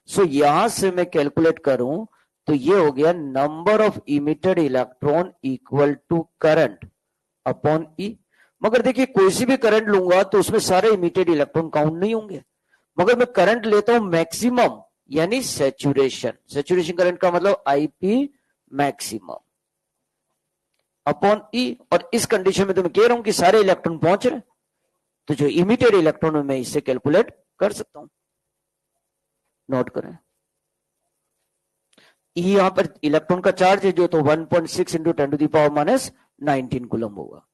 So यहां से मैं कैलकुलेट करूं तो ये हो गया number of emitted electron equal to current upon E. मगर देखिए कोई सी भी करंट लूंगा तो उसमें सारे इमिटेड इलेक्ट्रॉन काउंट नहीं होंगे, मगर मैं करंट लेता हूं मैक्सिमम यानी सैचुरेशन। सैचुरेशन करंट का मतलब IP मैक्सिमम अपॉन ई, और इस कंडीशन में तो मैं कह रहा हूं कि सारे इलेक्ट्रॉन पहुंच रहे हैं, तो जो इमिटेड इलेक्ट्रॉन है मैं इससे कैलकुलेट कर सकता हूं। नोट करें, ई यहां पर इलेक्ट्रॉन का चार्ज है जो, तो 1.6 इंटू 10⁻⁻19 कूलम होगा।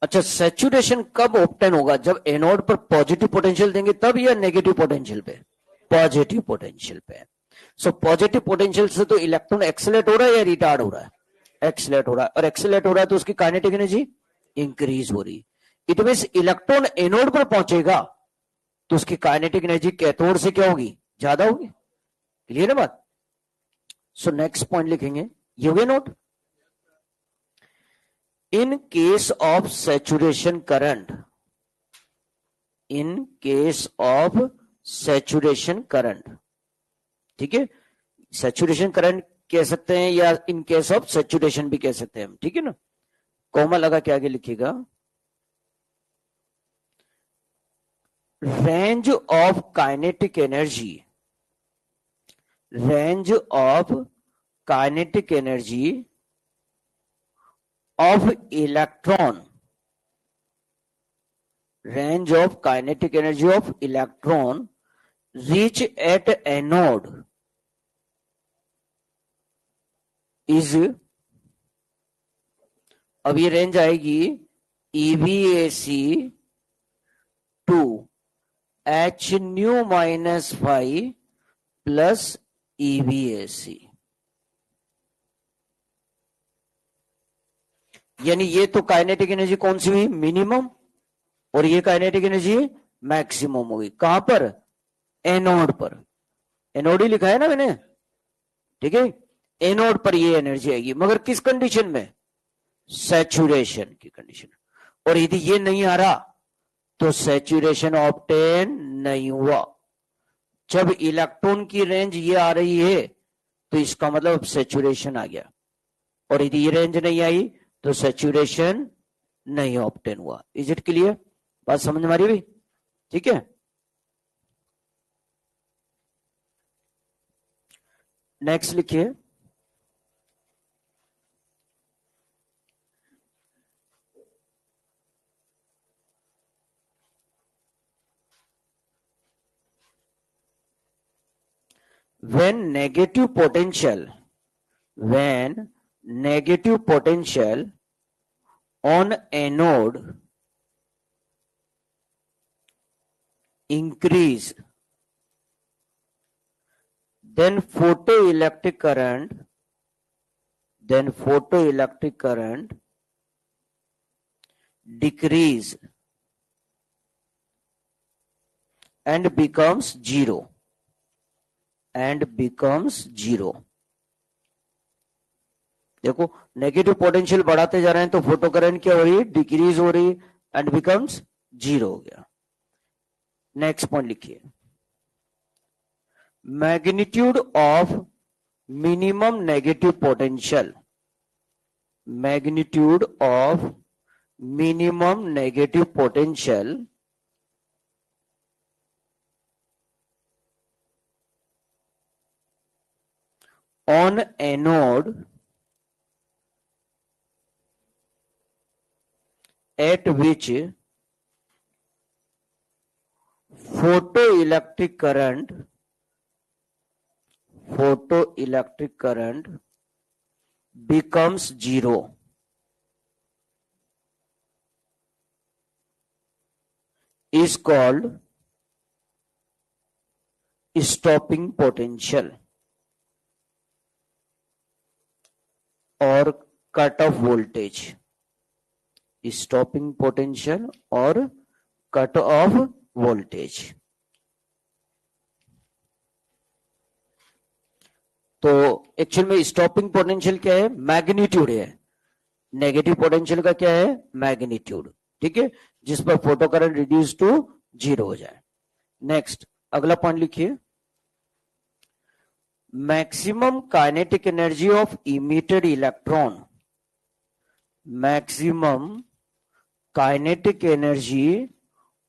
अच्छा, सैचुरेशन कब ऑब्टेन होगा, जब एनोड पर पॉजिटिव पोटेंशियल देंगे तब, या नेगेटिव पोटेंशियल पे, पॉजिटिव पोटेंशियल पे। सो पॉजिटिव पोटेंशियल से तो इलेक्ट्रॉन एक्सेलेरेट हो रहा है या रिटार्ड हो रहा है, एक्सेलेरेट हो रहा है, और एक्सेलेरेट हो रहा है तो उसकी काइनेटिक एनर्जी इंक्रीज हो रही। इट मींस इलेक्ट्रॉन एनोड पर पहुंचेगा तो उसकी काइनेटिक एनर्जी कैथोड से क्या होगी, ज्यादा होगी। क्लियर है बात। सो नेक्स्ट पॉइंट लिखेंगे, ये हो गया note. In case of saturation current, in case of saturation current, ठीक है, saturation current कह सकते हैं या in case of saturation भी कह सकते हैं हम, ठीक है ना। कॉमा लगा के आगे लिखिएगा, range of kinetic energy, range of kinetic energy of electron, range of kinetic energy of electron reach at anode is, अब ये रेंज आएगी EVAC to H⁻⁵ plus EVAC। यानी ये तो काइनेटिक एनर्जी कौन सी हुई, मिनिमम, और ये काइनेटिक एनर्जी मैक्सिमम होगी। कहां पर, एनोड पर। एनोड ही लिखा है ना मैंने, ठीक है, एनोड पर ये एनर्जी आएगी, मगर किस कंडीशन में, सैचुरेशन की कंडीशन। और यदि ये नहीं आ रहा तो सैचुरेशन ऑब्टेन नहीं हुआ। जब इलेक्ट्रॉन की रेंज ये आ रही है तो इसका मतलब सैचुरेशन आ गया, और यदि ये रेंज नहीं आई तो सैचुरेशन नहीं ऑब्टेन हुआ। इज इट क्लियर, बात समझ में आ रही भाई, ठीक है। नेक्स्ट लिखिए, when negative potential on anode increase, then photoelectric current decrease and becomes zero, and becomes zero. देखो नेगेटिव पोटेंशियल बढ़ाते जा रहे हैं तो फोटो करंट क्या हो रही है, डिक्रीज हो रही है, एंड बिकम्स जीरो हो गया. नेक्स्ट पॉइंट लिखिए, magnitude of minimum negative potential, magnitude of minimum negative potential on anode at which photoelectric current becomes zero is called stopping potential और cut off voltage. Stopping potential और cut off voltage. तो actual में stopping potential क्या है, magnitude है. Negative potential का क्या है, मैग्नीट्यूड. ठीक है, जिस पर photo current reduce to zero हो जाए. नेक्स्ट अगला पॉइंट लिखिए, maximum kinetic energy of emitted electron, maximum kinetic energy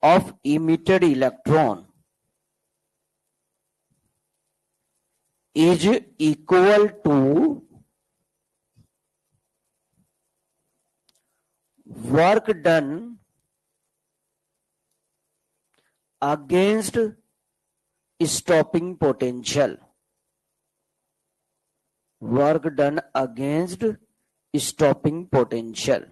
of emitted electron is equal to work done against stopping potential, work done against stopping potential.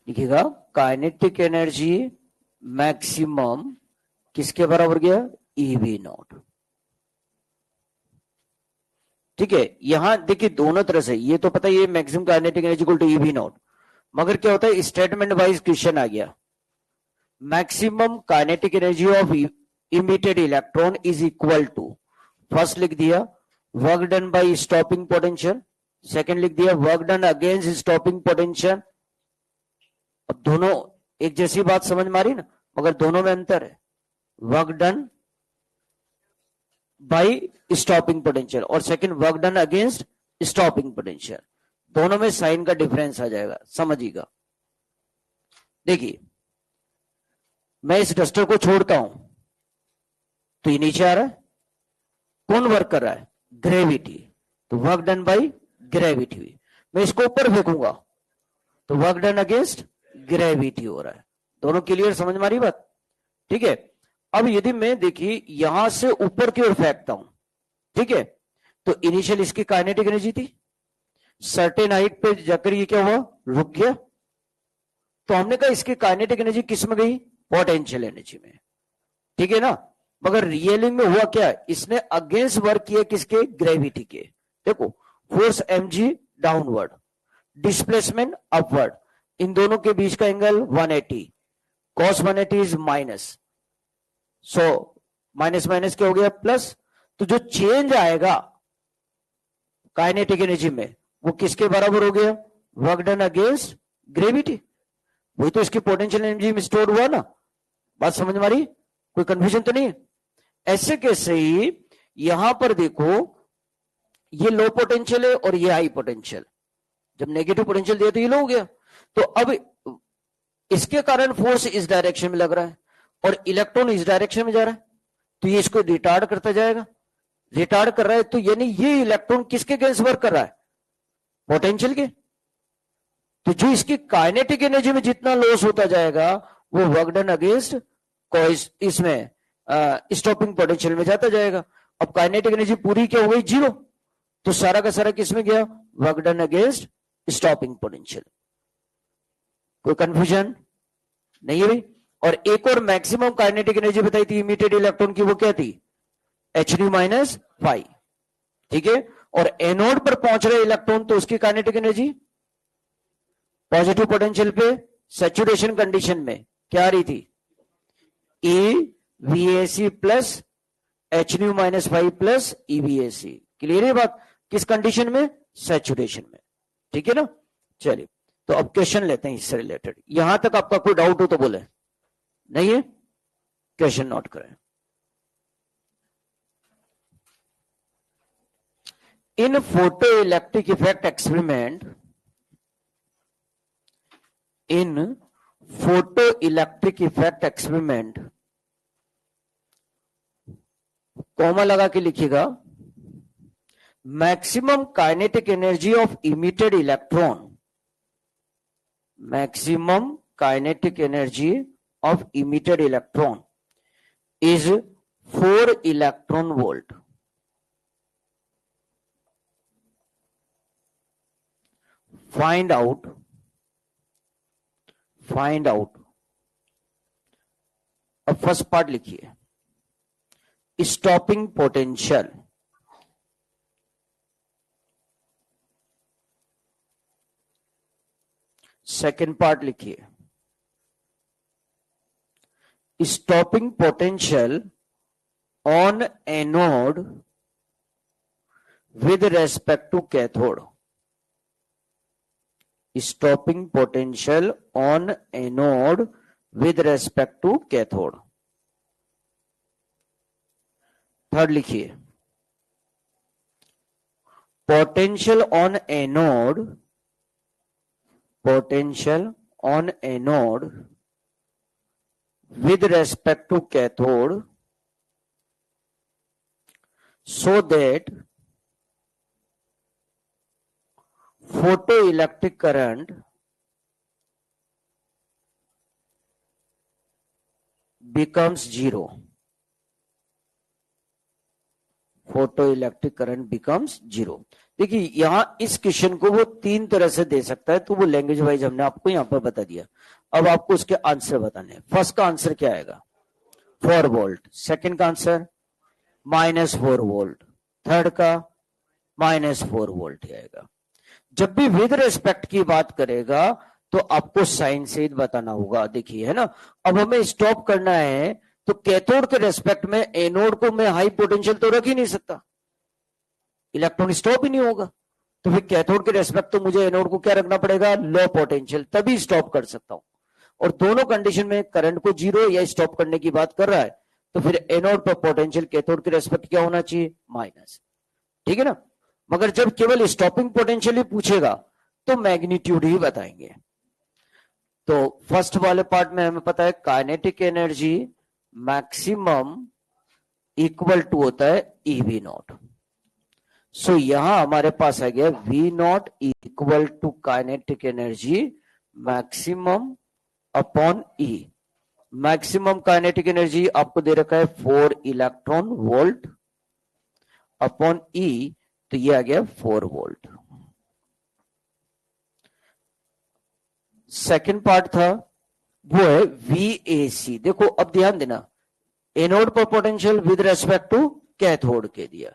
लिखिएगा kinetic energy maximum किसके बराबर गया, EV nought. ठीक है, यहां देखिए दोनों तरह से, ये तो पता है ये maximum kinetic energy equal to EV nought, मगर क्या होता है स्टेटमेंट वाइज क्वेश्चन आ गया. Maximum kinetic energy of emitted electron is equal to, first लिख दिया work done by stopping potential, second लिख दिया work done against stopping potential. अब दोनों एक जैसी बात समझ में आ रही ना, मगर दोनों में अंतर है. Work done by stopping potential और second work done against stopping potential, दोनों में साइन का डिफरेंस आ जाएगा, समझिएगा. देखिए मैं इस डस्टर को छोड़ता हूं तो ये नीचे आ रहा है, कौन वर्क कर रहा है, ग्रेविटी, तो वर्क डन बाय ग्रेविटी हुई. मैं इसको ऊपर फेंकूंगा तो वर्क डन अगेंस्ट ग्रेविटी हो रहा है. दोनों क्लियर, समझ में आ रही बात. ठीक है, अब यदि मैं देखिए यहां से ऊपर की ओर फेंकता हूं, ठीक है, तो इनिशियल इसकी काइनेटिक एनर्जी थी, सर्टेन हाइट पे जाकर ये क्या हुआ, रुक गया. तो हमने कहा इसकी काइनेटिक एनर्जी किस में गई, पोटेंशियल एनर्जी में. ठीक है ना, मगर रियलिंग में हुआ क्या, इसने अगेंस्ट वर्क किया किसके, ग्रेविटी के. देखो force mg downward, displacement upward, इन दोनों के बीच का angle 180, cos 180 is minus, so minus minus क्या हो गया प्लस. तो जो चेंज आएगा काइनेटिक एनर्जी में वो किसके बराबर हो गया, वर्क डन अगेंस्ट ग्रेविटी. वही तो इसकी पोटेंशियल एनर्जी में स्टोर हुआ ना. बात समझ में आ रही, कोई कंफ्यूजन तो नहीं. ऐसे कैसे ही यहां पर देखो ये लो पोटेंशियल है और ये हाई पोटेंशियल, जब नेगेटिव पोटेंशियल दिया तो ये लो हो गया. तो अब इसके कारण फोर्स इस डायरेक्शन में लग रहा है और इलेक्ट्रॉन इस डायरेक्शन में जा रहा है, तो ये इसको रिटार्ड करता जाएगा. रिटार्ड कर रहा है तो यानी ये इलेक्ट्रॉन किसके अगेंस्ट वर्क कर रहा है, पोटेंशियल के. तो जो इसकी काइनेटिक एनर्जी में जितना लॉस होता जाएगा वो वर्क डन अगेंस्ट इसमें स्टॉपिंग पोटेंशियल में जाता जाएगा. अब काइनेटिक एनर्जी पूरी क्या हो गई, जीरो, तो सारा का सारा किस में गया, work done against stopping potential. कोई कंफ्यूजन नहीं है भाई. और एक और मैक्सिमम काइनेटिक एनर्जी बताई थी इमिटेड इलेक्ट्रॉन की, वो क्या थी, Hν माइनस फाइव. ठीक है, और एनोड पर पहुंच रहे इलेक्ट्रॉन तो उसकी काइनेटिक एनर्जी पॉजिटिव पोटेंशियल पे सैचुरेशन कंडीशन में क्या आ रही थी, ई VAC plus HNU minus 5 plus EVAC। Clear है बात, किस कंडीशन में, सैचुरेशन में। ठीक है ना, चलिए तो अब क्वेश्चन लेते हैं इससे रिलेटेड। यहां तक आपका कोई डाउट हो तो बोले, नहीं है क्वेश्चन नोट करें। In photoelectric effect experiment, in photoelectric effect experiment, comma लगा के लिखिएगा, maximum kinetic energy of emitted electron, maximum kinetic energy of emitted electron is 4 electron volt. Find out अब फर्स्ट पार्ट लिखिए, stopping potential, second part लिखिए, stopping potential on anode with respect to cathode, stopping potential on anode with respect to cathode। Third लिखिए, potential on anode with respect to cathode so that photoelectric current becomes zero, photoelectric current becomes zero. देखिए यहां इस question को वो तीन तरह से दे सकता है, तो वो लैंग्वेज वाइज हमने आपको यहां पर बता दिया। अब आपको उसके आंसर बताने हैं। फर्स्ट का आंसर क्या आएगा, 4 वोल्ट, सेकंड का आंसर -4 वोल्ट, थर्ड का -4 वोल्ट आएगा। जब भी विद रेस्पेक्ट की बात करेगा तो आपको साइन से बताना होगा। देखिए है ना, अब हमें स्टॉप करना है तो कैथोड के रेस्पेक्ट में एनोड को मैं हाई पोटेंशियल तो रख ही नहीं सकता, इलेक्ट्रॉन स्टॉप ही नहीं होगा। तो फिर कैथोड के रेस्पेक्ट तो मुझे एनोड को क्या रखना पड़ेगा, लो पोटेंशियल, तभी स्टॉप कर सकता हूं। और दोनों कंडीशन में करंट को जीरो या स्टॉप करने की बात कर रहा है तो फिर एनोड पर पोटेंशियल कैथोड के रेस्पेक्ट क्या होना चाहिए, माइनस। ठीक है ना, मगर जब केवल स्टॉपिंग पोटेंशियल ही पूछेगा तो मैग्नीट्यूड ही बताएंगे। तो फर्स्ट वाले पार्ट में हमें पता है kinetic energy maximum equal to होता है EV नॉट। सो यहां हमारे पास आ गया V nought equal to kinetic energy maximum upon E। Maximum kinetic energy आपको दे रखा है 4 इलेक्ट्रॉन वोल्ट अपॉन E, तो ये आ गया 4 वोल्ट। सेकंड पार्ट था वो है VAC। देखो अब ध्यान देना, एनोड पर potential with respect to cathode के दिया,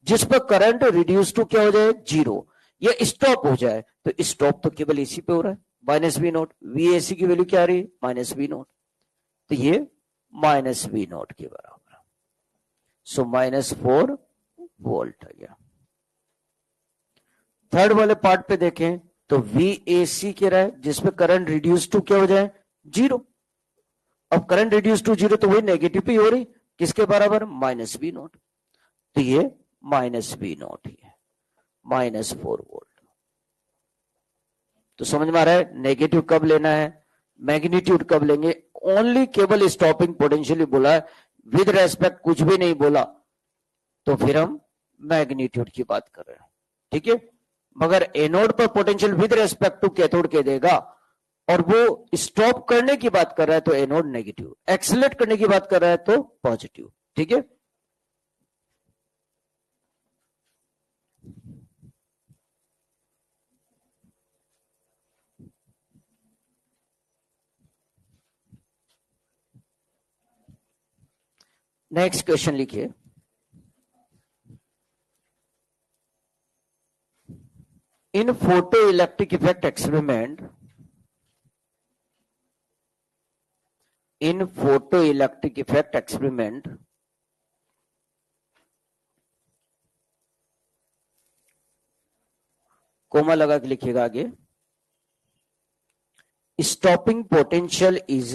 जिस पर करंट रिड्यूस टू क्या हो जाए, जीरो, या स्टॉप हो जाए। तो स्टॉप तो केवल इसी पे हो रहा है, -V नॉट। VAC की वैल्यू क्या आ रही है, -V नॉट, तो ये -V नॉट के बराबर, सो -4 वोल्ट आ गया। थर्ड वाले पार्ट पे देखें तो VAC कह रहा है जिसमें करंट रिड्यूस टू क्या हो जाए, जीरो। अब करंट रिड्यूस टू जीरो तो वही नेगेटिव पे हो रही, किसके बराबर, -V नॉट, तो ये -V नॉट ही है, -4 वोल्ट। तो समझ में आ रहा है नेगेटिव कब लेना है, मैग्नीट्यूड कब लेंगे, ओनली केवल स्टॉपिंग पोटेंशियल बोला है, विद रेस्पेक्ट कुछ भी नहीं बोला तो फिर हम मैग्नीट्यूड की बात कर रहे हैं। ठीक है, मगर एनोड पर potential with respect to cathode के देगा और वो स्टॉप करने की बात कर रहा है तो एनोड नेगेटिव, एक्सेलरेट करने की बात कर रहा है तो पॉजिटिव। ठीक है, नेक्स्ट क्वेश्चन लिखिए, in photoelectric effect experiment in photoelectric effect experiment, comma लगा के लिखिएगा आगे, stopping potential is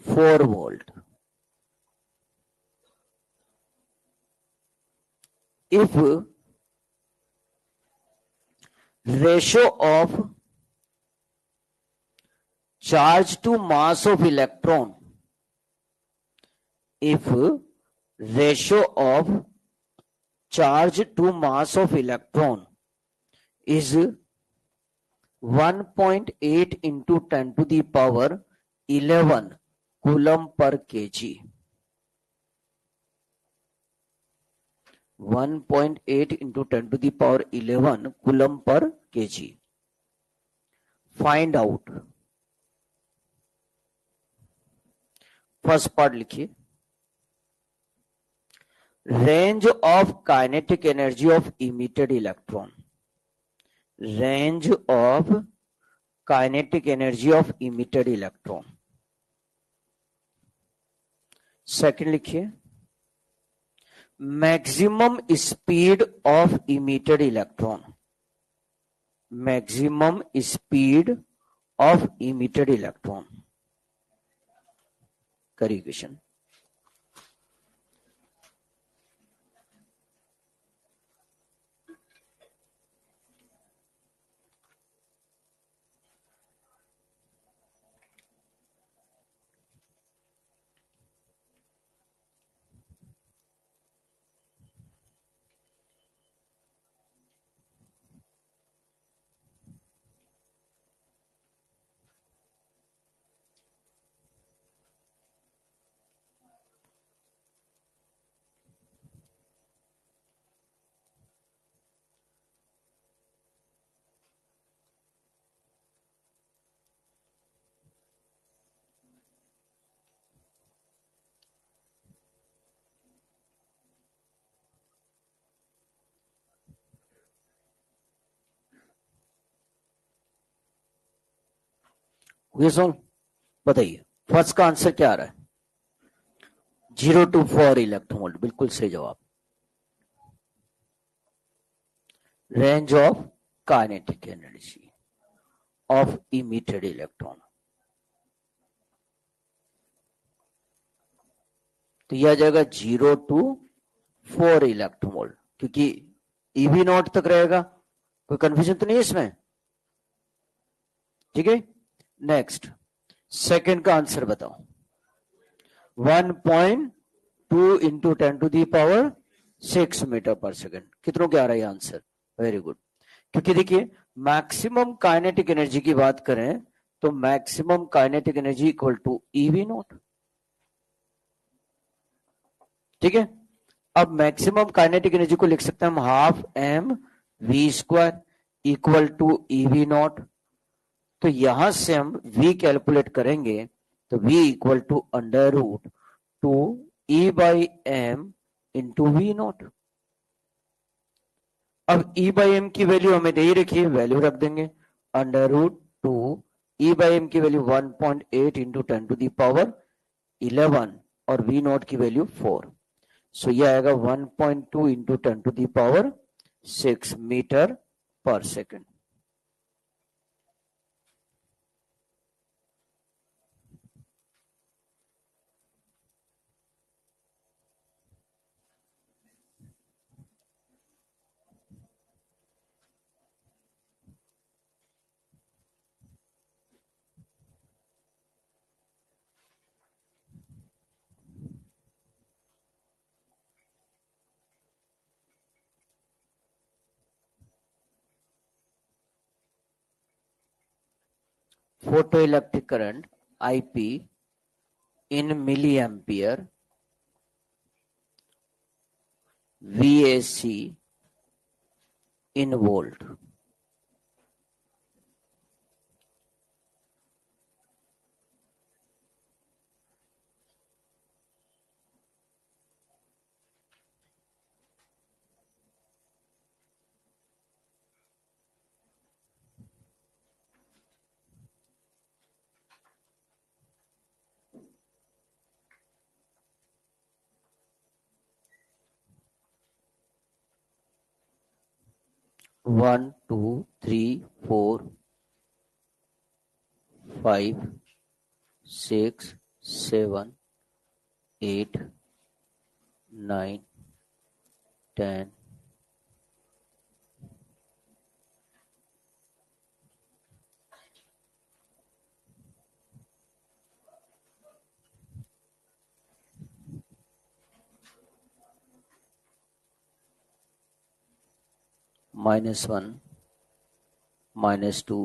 4 volt. If ratio of charge to mass of electron, if ratio of charge to mass of electron is 1.8 into 10 to the power 11 coulomb per kg. 1.8 into 10 to the power 11 coulomb per kg. Find out. First part लिखिए, range of kinetic energy of emitted electron, range of kinetic energy of emitted electron. Second लिखिए, maximum speed of emitted electron, maximum speed of emitted electron. करिए question. बताइए first का answer क्या आ रहा है? 0 to 4 electron volt. बिल्कुल सही जवाब. Range of kinetic energy of emitted electron. तो यह आ जाएगा 0 to 4 इलेक्ट्रॉन वोल्ट, क्योंकि ईवी नॉट तक रहेगा. कोई कंफ्यूजन तो नहीं है इसमें? ठीक है. नेक्स्ट, सेकंड का आंसर बताओ. 1.2 into 10 to the power 6 metre per second. कितनों के आ रहा है आंसर? Very good. क्योंकि देखिए मैक्सिमम काइनेटिक एनर्जी की बात करें तो maximum kinetic energy equal to EV nought. ठीक है. अब मैक्सिमम काइनेटिक एनर्जी को लिख सकते हैं हम half M V square equal to EV naught. तो यहां से हम v कैलकुलेट करेंगे तो v equal to under root 2 e by M into V naught. अब e बाई एम की वैल्यू हमें दे ही रखिए, वैल्यू रख देंगे under root 2 e by M की value 1.8 into 10 to the power 11 और v नॉट की वैल्यू 4. सो यह आएगा 1.2 into 10 to the power 6 metre per second. Photoelectric current IP in milliampere, VAC in volt. 1 2 3 4 5 6 7 8 9 10 -1 -2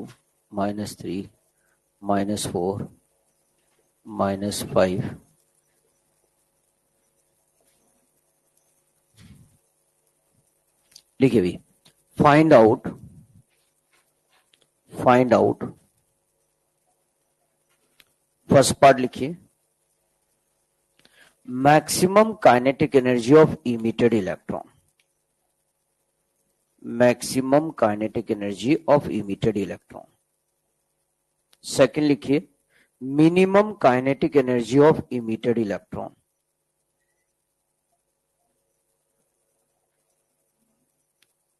-3 -4 -5 लिखिए भी फाइंड आउट फर्स्ट पार्ट लिखिए maximum kinetic energy of emitted electron, maximum kinetic energy of emitted electron. Second लिखिए minimum kinetic energy of emitted electron.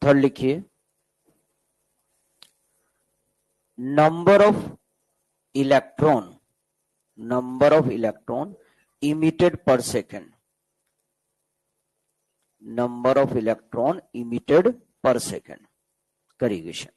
Third लिखिए number of electron emitted per second, number of electron emitted per second correlation।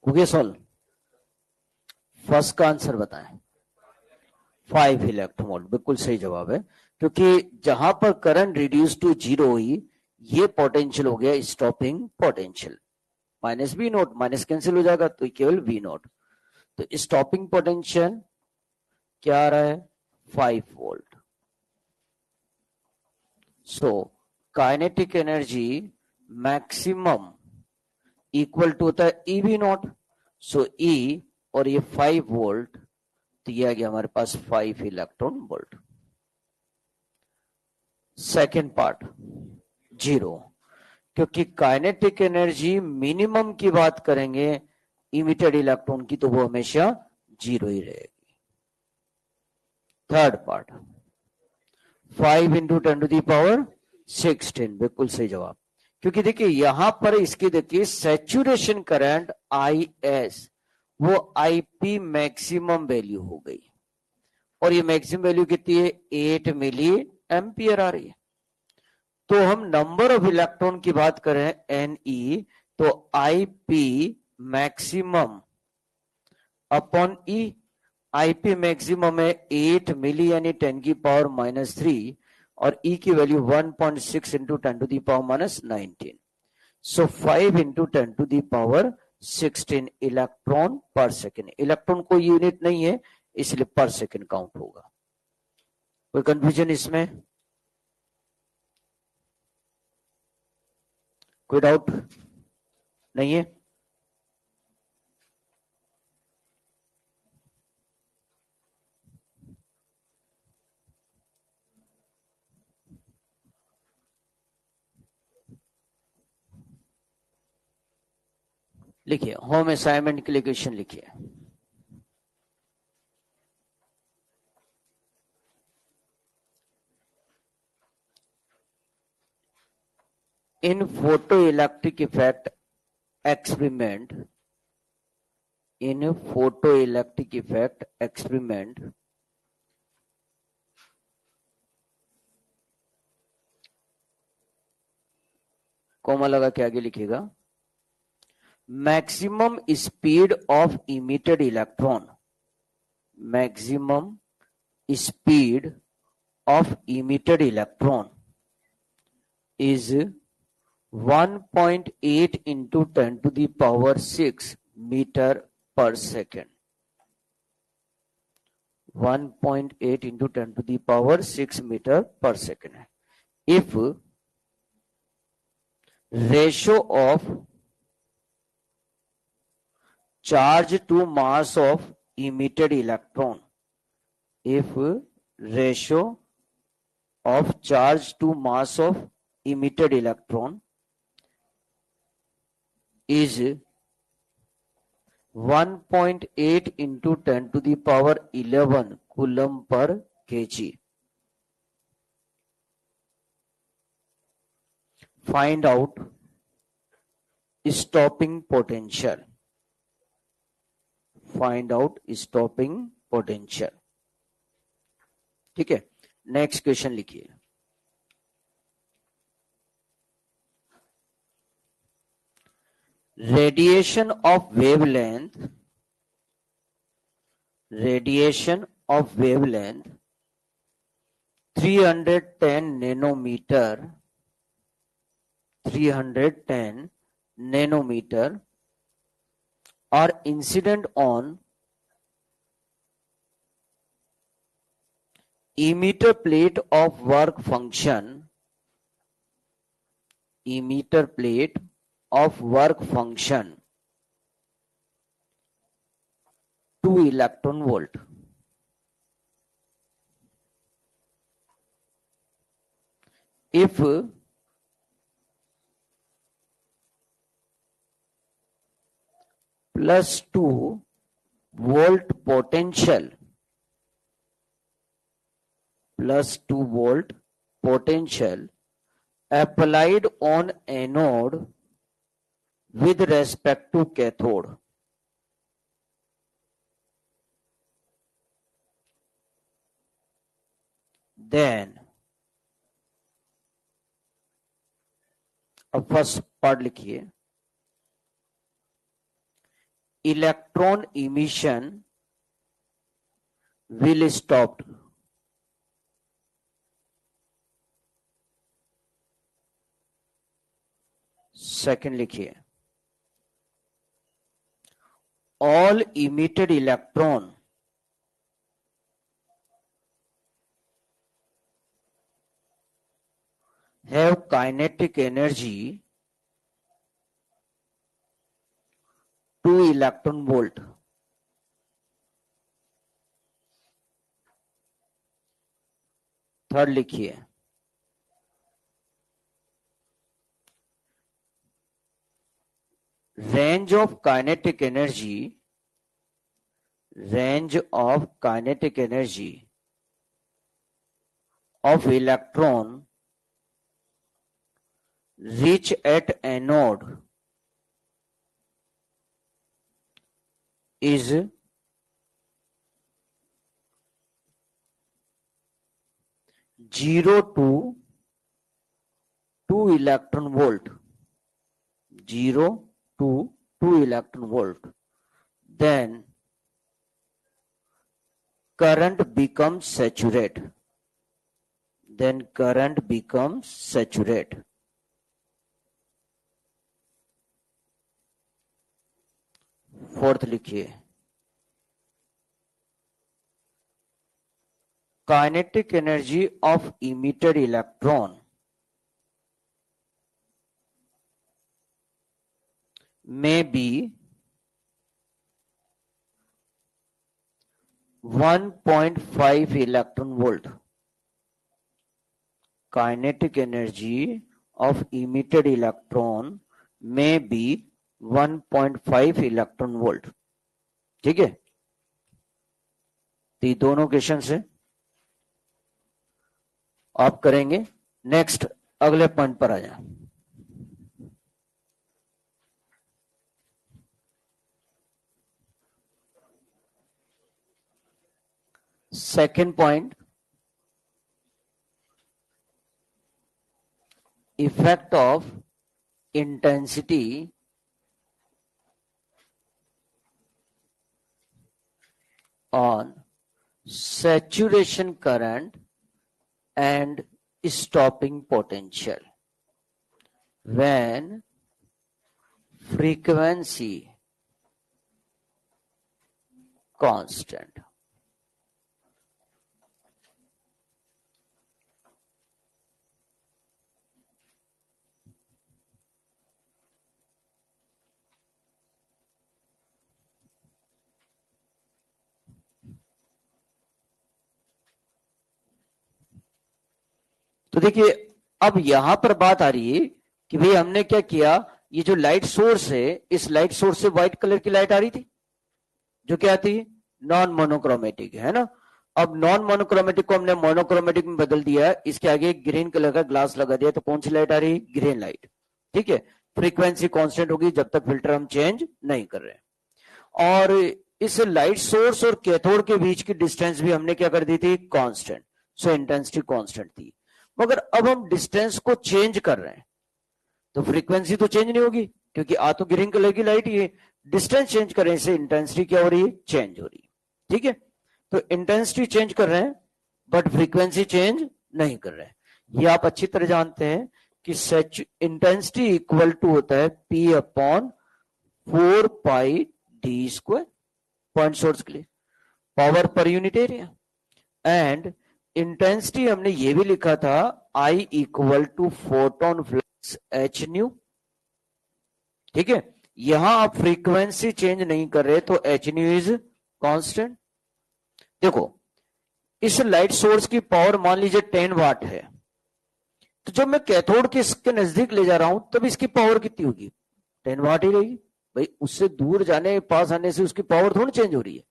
Okay solve. First का answer बताएं 5 electronvolt, बिल्कुल सही जवाब है, क्योंकि जहां पर करंट रिड्यूस टू जीरो हुई ये पोटेंशियल हो गया stopping potential. Minus V nought minus cancel हो जाएगा तो केवल वी नोट, तो स्टॉपिंग पोटेंशियल क्या आ रहा है 5 volt. So kinetic energy maximum equal to होता है ईवी नॉट, सो ई और ये 5 वोल्ट तो ये आ गया हमारे पास 5 इलेक्ट्रॉन वोल्ट। सेकेंड पार्ट 0, क्योंकि काइनेटिक एनर्जी मिनिमम की बात करेंगे इमिटेड इलेक्ट्रॉन की तो वो हमेशा 0 ही रहेगी। थर्ड पार्ट 5 इंटू 10⁻16, बिल्कुल सही जवाब, क्योंकि देखिए यहां पर इसकी देखिए सैचुरेशन करंट IS वो IP मैक्सिमम वैल्यू हो गई और ये मैक्सिमम वैल्यू कितनी है 8 मिली एम्पियर आ रही है। तो हम नंबर ऑफ इलेक्ट्रॉन की बात करें Ne तो IP maximum upon E, IP maximum है 8 मिली यानी 10⁻³ और E की वैल्यू 1.6 इंटू 10⁻19। सो 5 इंटू 10⁻16 इलेक्ट्रॉन पर सेकेंड। इलेक्ट्रॉन कोई यूनिट नहीं है इसलिए पर सेकेंड काउंट होगा। कोई कंफ्यूजन इसमें, कोई डाउट नहीं है? लिखिए होम असाइनमेंट के लिए क्वेश्चन लिखिए। in photoelectric effect experiment, in photoelectric effect experiment, comma लगा के आगे लिखिएगा maximum speed of emitted electron, maximum speed of emitted electron is 1.8 into 10 to the power 6 meter per second. 1.8 into 10 to the power 6 meter per second. If ratio of charge to mass of emitted electron, if ratio of charge to mass of emitted electron is 1.8 into 10 to the power 11 coulomb per kg. Find out stopping potential. Find out stopping potential. ठीक है, next question लिखिए radiation of wavelength 310 nanometre 310 nanometer are incident on emitter plate of work function 2 electron volt. If +2 volt potential applied on anode with respect to cathode, then अब first part लिखिए electron emission will stopped. Second लिखिए all emitted electron have kinetic energy 2 electron volt. Third लिखिए range of kinetic energy of electron reach at anode is 0 to 2 electron volt. 0 to 2 electron volt. Then current becomes saturate. Fourth लिखिए kinetic energy of emitted electron may be 1.5 electron volt. Kinetic energy of emitted electron may be 1.5 electron volt. ठीक है, तो ये दोनों question से आप करेंगे. Next अगले पॉइंट पर आ जाए. Second point effect of intensity on saturation current and stopping potential when frequency constant. तो देखिए अब यहां पर बात आ रही है कि भाई हमने क्या किया, ये जो लाइट सोर्स है, इस लाइट सोर्स से व्हाइट कलर की लाइट आ रही थी जो क्या थी, नॉन मोनोक्रोमेटिक, है ना। अब नॉन मोनोक्रोमेटिक को हमने मोनोक्रोमेटिक में बदल दिया, इसके आगे ग्रीन कलर का ग्लास लगा दिया, तो कौन सी लाइट आ रही, ग्रीन लाइट। ठीक है, फ्रीक्वेंसी कांस्टेंट होगी जब तक फिल्टर हम चेंज नहीं कर रहे। और इस लाइट सोर्स और कैथोड के बीच की डिस्टेंस भी हमने क्या कर दी थी, कांस्टेंट। सो इंटेंसिटी कांस्टेंट थी। मगर अब हम डिस्टेंस को चेंज कर रहे हैं तो फ्रीक्वेंसी तो चेंज नहीं होगी, क्योंकि आ तो ग्रीन कलर की लाइट ही है। डिस्टेंस चेंज करने से इंटेंसिटी क्या हो रही है, चेंज हो रही है। ठीक है, तो इंटेंसिटी चेंज कर रहे हैं बट फ्रीक्वेंसी चेंज नहीं कर रहे हैं। ये आप अच्छी तरह जानते हैं कि इंटेंसिटी इक्वल टू होता है P अपॉन 4 पाई डी स्क्वायर, पॉइंट सोर्स के लिए पावर पर यूनिट एरिया। एंड इंटेंसिटी हमने ये भी लिखा था I equal to photon flux H nu. ठीक है, यहां आप फ्रीक्वेंसी चेंज नहीं कर रहे तो एच न्यू इज कांस्टेंट। देखो इस लाइट सोर्स की पावर मान लीजिए 10 वाट है, तो जब मैं कैथोड के इसके नजदीक ले जा रहा हूं तब इसकी पावर कितनी होगी, 10 वाट ही रहेगी। भाई उससे दूर जाने पास आने से उसकी पावर थोड़ी चेंज हो रही है,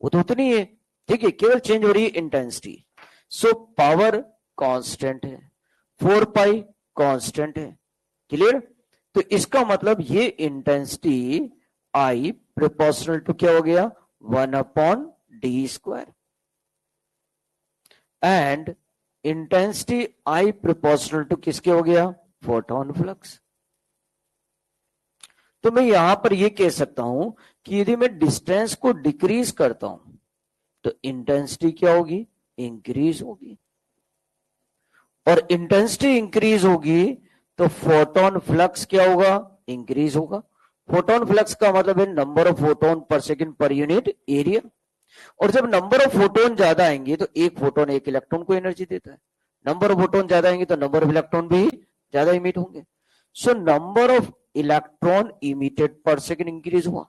वो तो उतनी है। ठीक है, केवल चेंज हो रही है इंटेंसिटी। सो पावर कांस्टेंट है, 4 पाई कांस्टेंट है। क्लियर। तो इसका मतलब ये इंटेंसिटी आई प्रोपोर्शनल टू क्या हो गया, 1 upon D square. And intensity I proportional to किसके हो गया, फोटोन फ्लक्स। तो मैं यहां पर यह कह सकता हूं कि यदि मैं डिस्टेंस को डिक्रीज करता हूं तो इंटेंसिटी क्या होगी, इंक्रीज होगी। और इंटेंसिटी इंक्रीज होगी तो फोटोन फ्लक्स क्या होगा, इंक्रीज होगा। फोटोन फ्लक्स का मतलब है नंबर ऑफ फोटोन पर सेकंड पर यूनिट एरिया। और जब नंबर ऑफ फोटोन ज्यादा आएंगे तो एक फोटोन एक इलेक्ट्रॉन को एनर्जी देता है, नंबर ऑफ फोटोन ज्यादा आएंगे तो नंबर ऑफ इलेक्ट्रॉन भी ज्यादा इमिट होंगे। So number of electron emitted per second increase हुआ,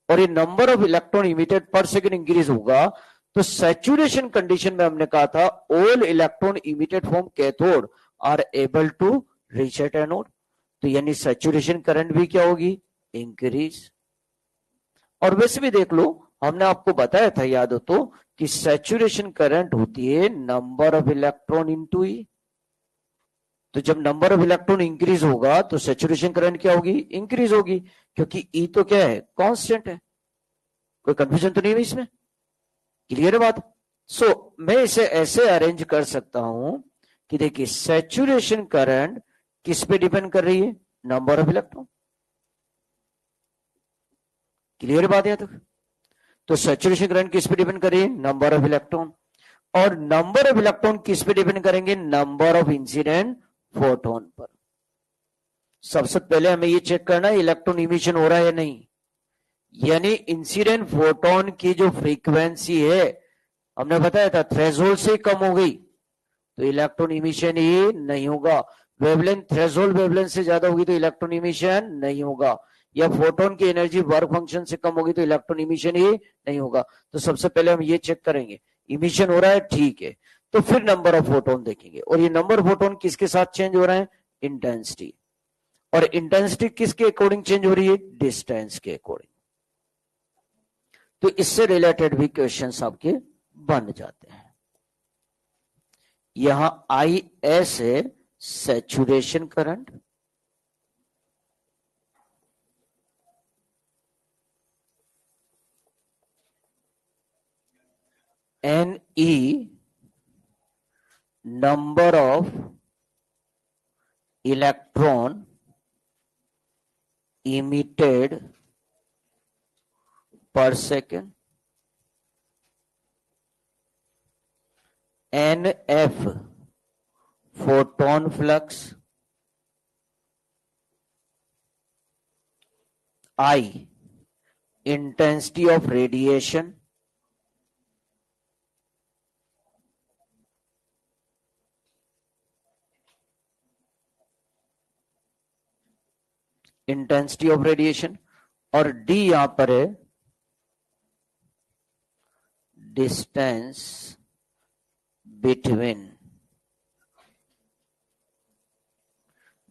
और ये number of electron emitted per second increase होगा तो सैचुरेशन कंडीशन में हमने कहा था all electron emitted from cathode are able to reach at anode. तो यानी सैचुरेशन करंट भी क्या होगी, इंक्रीज। और वैसे भी देख लो, हमने आपको बताया था याद हो तो कि सैचुरेशन करंट होती है नंबर ऑफ इलेक्ट्रॉन इनटू ई। तो जब नंबर ऑफ इलेक्ट्रॉन इंक्रीज होगा तो सैचुरेशन करंट क्या होगी, इंक्रीज होगी, क्योंकि ई तो क्या है, कांस्टेंट है। कोई कंफ्यूजन तो नहीं है इसमें, क्लियर है बात। सो मैं इसे ऐसे अरेंज कर सकता हूं कि देखिए सैचुरेशन करंट किस पे डिपेंड कर रही है, नंबर ऑफ इलेक्ट्रॉन। क्लियर बात है तक। तो सैचुरेशन करंट किस पे डिपेंड कर रही है, नंबर ऑफ इलेक्ट्रॉन। और नंबर ऑफ इलेक्ट्रॉन किस पे डिपेंड करेंगे, नंबर ऑफ इंसिडेंट फोटोन पर। सबसे पहले हमें ये चेक करना है इलेक्ट्रॉन इमिशन हो रहा है या नहीं, यानी इंसिडेंट फोटोन की जो फ्रीक्वेंसी है हमने बताया था थ्रेशोल्ड से कम हो गई तो इलेक्ट्रॉन इमिशन ही नहीं होगा। वेवलेंथ थ्रेशोल्ड वेवलेंथ से ज्यादा होगी तो इलेक्ट्रॉन इमिशन नहीं होगा, या फोटोन की एनर्जी वर्क फंक्शन से कम होगी तो इलेक्ट्रॉन इमिशन ही नहीं होगा। तो सबसे पहले हम ये चेक करेंगे इमिशन हो रहा है, ठीक है, तो फिर नंबर ऑफ फोटोन देखेंगे। और ये नंबर ऑफ फोटोन किसके साथ चेंज हो रहा है, इंटेंसिटी। और इंटेंसिटी किसके अकॉर्डिंग चेंज हो रही है, डिस्टेंस के अकॉर्डिंग। तो इससे रिलेटेड भी क्वेश्चंस आपके बन जाते हैं। यहां आई एस है saturation current, N E number of electron emitted per second, NF photon flux, I intensity of radiation, intensity of radiation, और डी यहां पर है distance between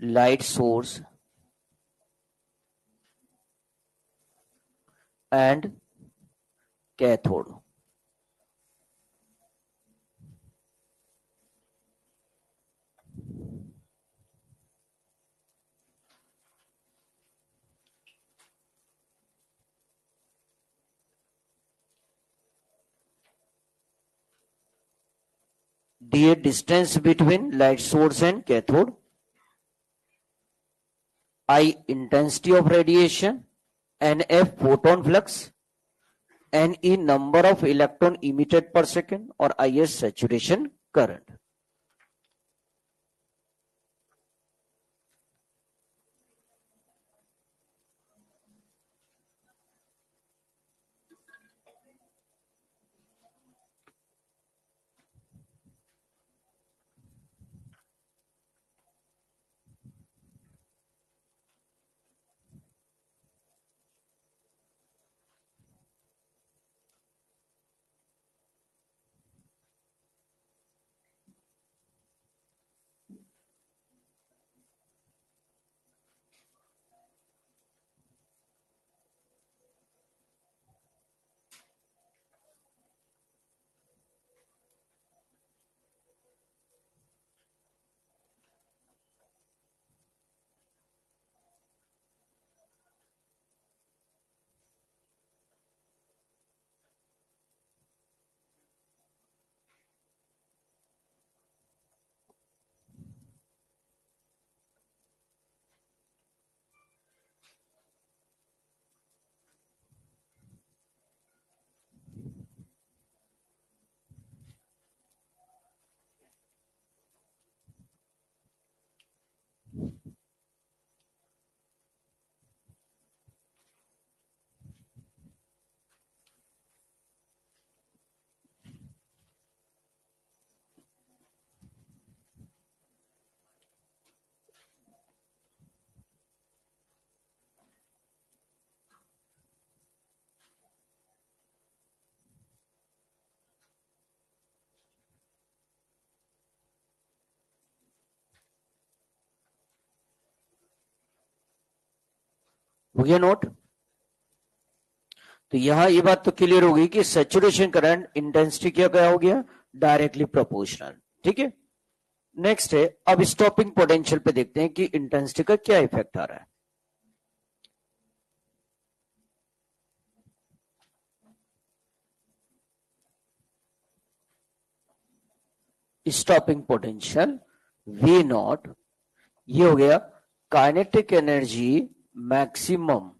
light source and cathode. D distance between light source and cathode, I intensity of radiation, NF photon flux, NE number of electron emitted per second, और IS saturation current। हो गया note? तो यहां ये बात तो clear हो गई कि सैचुरेशन करंट इंटेंसिटी क्या हो गया, डायरेक्टली प्रोपोर्शनल। ठीक है, नेक्स्ट है, अब स्टॉपिंग पोटेंशियल पे देखते हैं कि इंटेंसिटी का क्या इफेक्ट आ रहा है। स्टॉपिंग पोटेंशियल V नॉट, ये हो गया kinetic energy maximum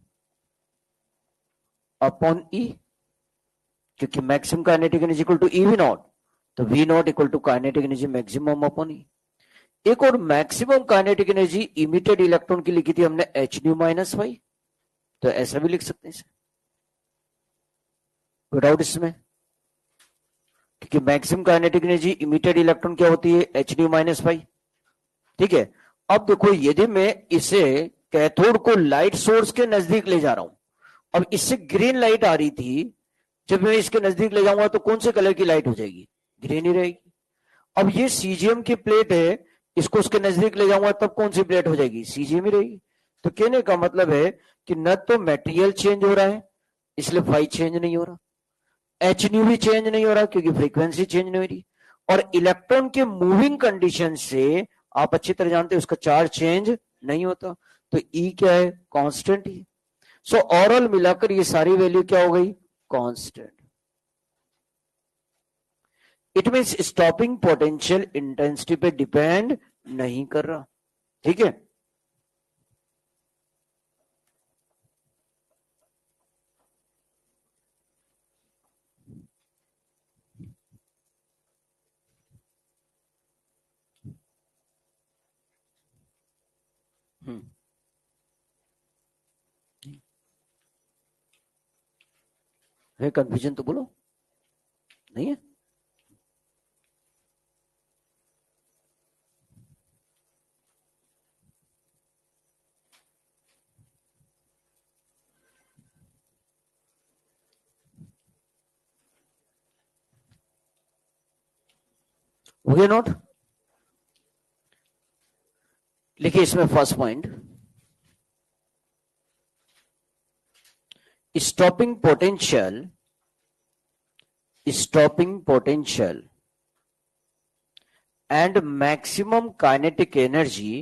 upon E, क्योंकि maximum kinetic energy equal to EV nought, तो V nought equal to kinetic energy maximum upon E। एक और maximum kinetic energy emitted electron की लिखी थी हमने hν माइनस वाई, तो ऐसा भी लिख सकते हैं इसे, कोई डाउट इसमें? क्योंकि maximum kinetic energy emitted electron क्या होती है, hν माइनस वाई। ठीक है, अब देखो यदि मैं इसे कैथोड को लाइट सोर्स के नजदीक ले जा रहा हूं, अब इससे ग्रीन लाइट आ रही थी, जब मैं इसके नजदीक ले जाऊंगा तो कौन से कलर की लाइट हो जाएगी, ग्रीन ही रहेगी। अब ये सीजीएम की प्लेट है, इसको उसके नजदीक ले जाऊंगा तब कौन सी प्लेट हो जाएगी, सीजीएम ही रहेगी। तो कहने का मतलब है कि न तो मटेरियल चेंज हो रहा है इसलिए फाई चेंज नहीं हो रहा, hν भी चेंज नहीं हो रहा क्योंकि फ्रीक्वेंसी चेंज नहीं हो रही, और इलेक्ट्रॉन के मूविंग कंडीशन से आप अच्छी तरह जानते हैं उसका चार्ज चेंज नहीं होता, तो E क्या है, कांस्टेंट ही। सो ओवरऑल मिलाकर ये सारी वैल्यू क्या हो गई, constant. It means stopping potential intensity पे डिपेंड नहीं कर रहा। ठीक है, है कंफ्यूजन तो बोलो, नहीं है? हो गया नोट? लिखिए इसमें first point, stopping potential and maximum kinetic energy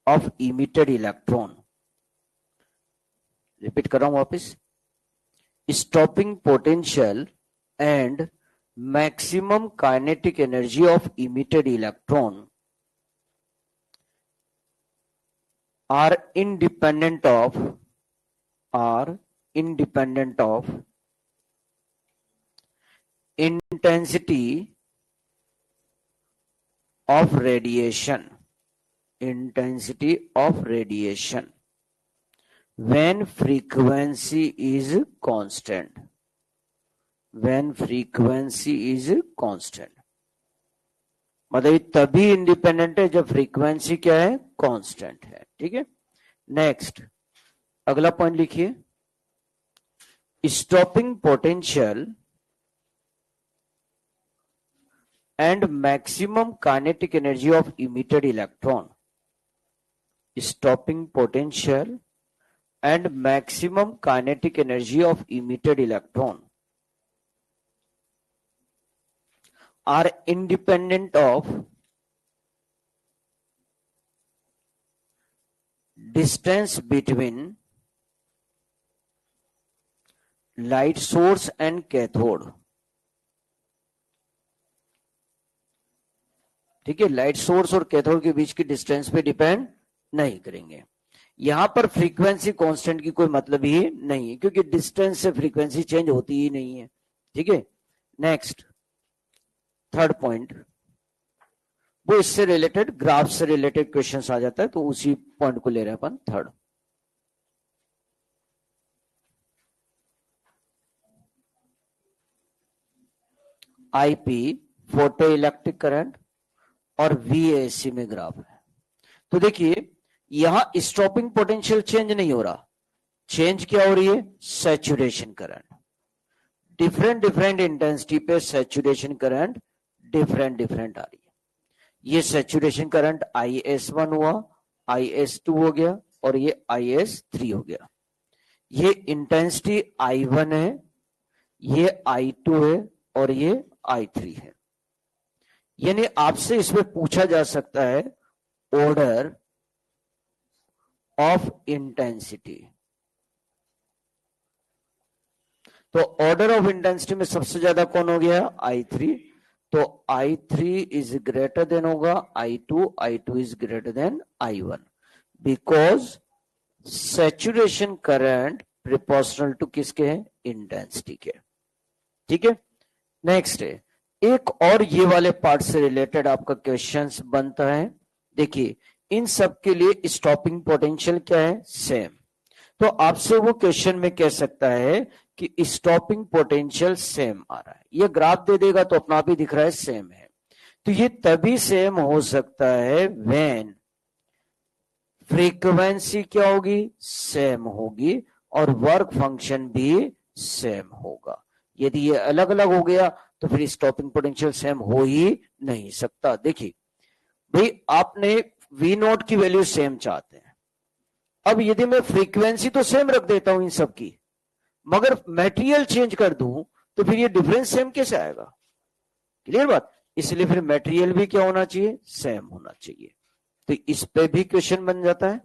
of emitted electron. Repeat कर रहा हूं वापस, stopping potential and maximum kinetic energy of emitted electron are independent of intensity of radiation when frequency is constant. मतलब ये तभी independent है जब frequency क्या है, कांस्टेंट है। ठीक है, नेक्स्ट अगला पॉइंट लिखिए, stopping potential and maximum kinetic energy of emitted electron. Stopping potential and maximum kinetic energy of emitted electron are independent of distance between light source and cathode. ठीक है, light source और cathode के बीच की distance पे depend नहीं करेंगे। यहां पर फ्रीक्वेंसी कांस्टेंट की कोई मतलब ही नहीं है, क्योंकि डिस्टेंस से फ्रीक्वेंसी चेंज होती ही नहीं है। ठीक है, नेक्स्ट थर्ड पॉइंट, वो इससे रिलेटेड ग्राफ से रिलेटेड क्वेश्चन आ जाता है, तो उसी पॉइंट को ले रहे हैं अपन। Third, IP photo electric current और VAC में ग्राफ है। तो देखिए यहां स्टॉपिंग पोटेंशियल चेंज नहीं हो रहा, चेंज क्या हो रही है, सैचुरेशन करंट। डिफरेंट इंटेंसिटी पे सैचुरेशन करंट डिफरेंट आ रही है। ये सैचुरेशन करंट IS1 हुआ, IS2 हो गया और ये IS3 हो गया। ये इंटेंसिटी I1 है, ये I2 है और ये I3 है। यानी आपसे इसमें पूछा जा सकता है ऑर्डर ऑफ इंटेंसिटी। तो ऑर्डर ऑफ इंटेंसिटी में सबसे ज्यादा कौन हो गया, I3। तो I3 इज ग्रेटर देन होगा I2, I2 is greater than I1, because saturation current proportional to किसके है, इंटेंसिटी के। ठीक है, नेक्स्ट है एक और ये वाले पार्ट से रिलेटेड आपका क्वेश्चंस बनता है। देखिए इन सब के लिए स्टॉपिंग पोटेंशियल क्या है, सेम। तो आपसे वो क्वेश्चन में कह सकता है कि स्टॉपिंग पोटेंशियल सेम आ रहा है, ये ग्राफ दे देगा तो अपना आप ही दिख रहा है सेम है। तो ये तभी सेम हो सकता है व्हेन फ्रीक्वेंसी क्या होगी, सेम होगी और वर्क फंक्शन भी सेम होगा। यदि ये अलग अलग हो गया तो फिर स्टॉपिंग पोटेंशियल सेम हो ही नहीं सकता। देखिए भाई आपने V0 की वैल्यू सेम चाहते हैं, अब यदि मैं फ्रीक्वेंसी तो सेम रख देता हूं इन सब की, मगर मटेरियल चेंज कर दूं तो फिर ये डिफरेंस सेम कैसे आएगा, क्लियर बात। इसलिए फिर मटेरियल भी क्या होना चाहिए, सेम होना चाहिए। तो इस पे भी क्वेश्चन बन जाता है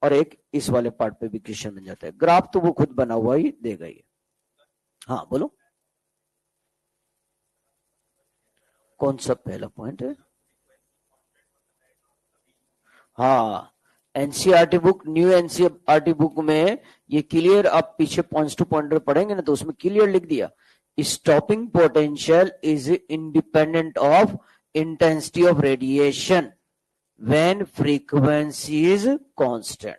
और एक इस वाले पार्ट पे भी क्वेश्चन बन जाता है। ग्राफ तो वो खुद बना हुआ ही देगा ये। हाँ बोलो, कौन सा पहला पॉइंट है? हाँ NCERT book, new NCERT book में ये क्लियर, आप पीछे पॉइंट्स टू पॉइंटर पढ़ेंगे ना तो उसमें क्लियर लिख दिया, stopping potential is independent of intensity of radiation when frequency is constant.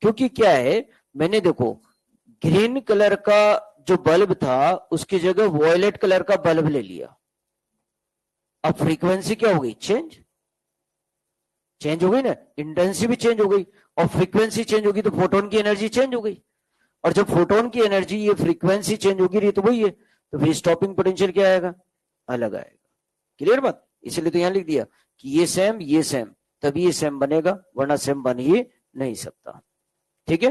क्योंकि क्या है, मैंने देखो ग्रीन कलर का जो बल्ब था उसकी जगह वॉयलेट कलर का बल्ब ले लिया, अब फ्रीक्वेंसी क्या हो गई? चेंज हो गई ना, इंटेंसिटी भी चेंज हो गई, और फ्रीक्वेंसी चेंज होगी तो फोटोन की एनर्जी चेंज हो गई, और जब फोटोन की एनर्जी ये फ्रीक्वेंसी चेंज होगी रही तो वही है, तो फिर स्टॉपिंग पोटेंशियल क्या आएगा? अलग आएगा। क्लियर बात? इसलिए तो यहां लिख दिया कि ये सेम तभी ये सेम बनेगा, वरना सेम बन ही नहीं सकता। ठीक है।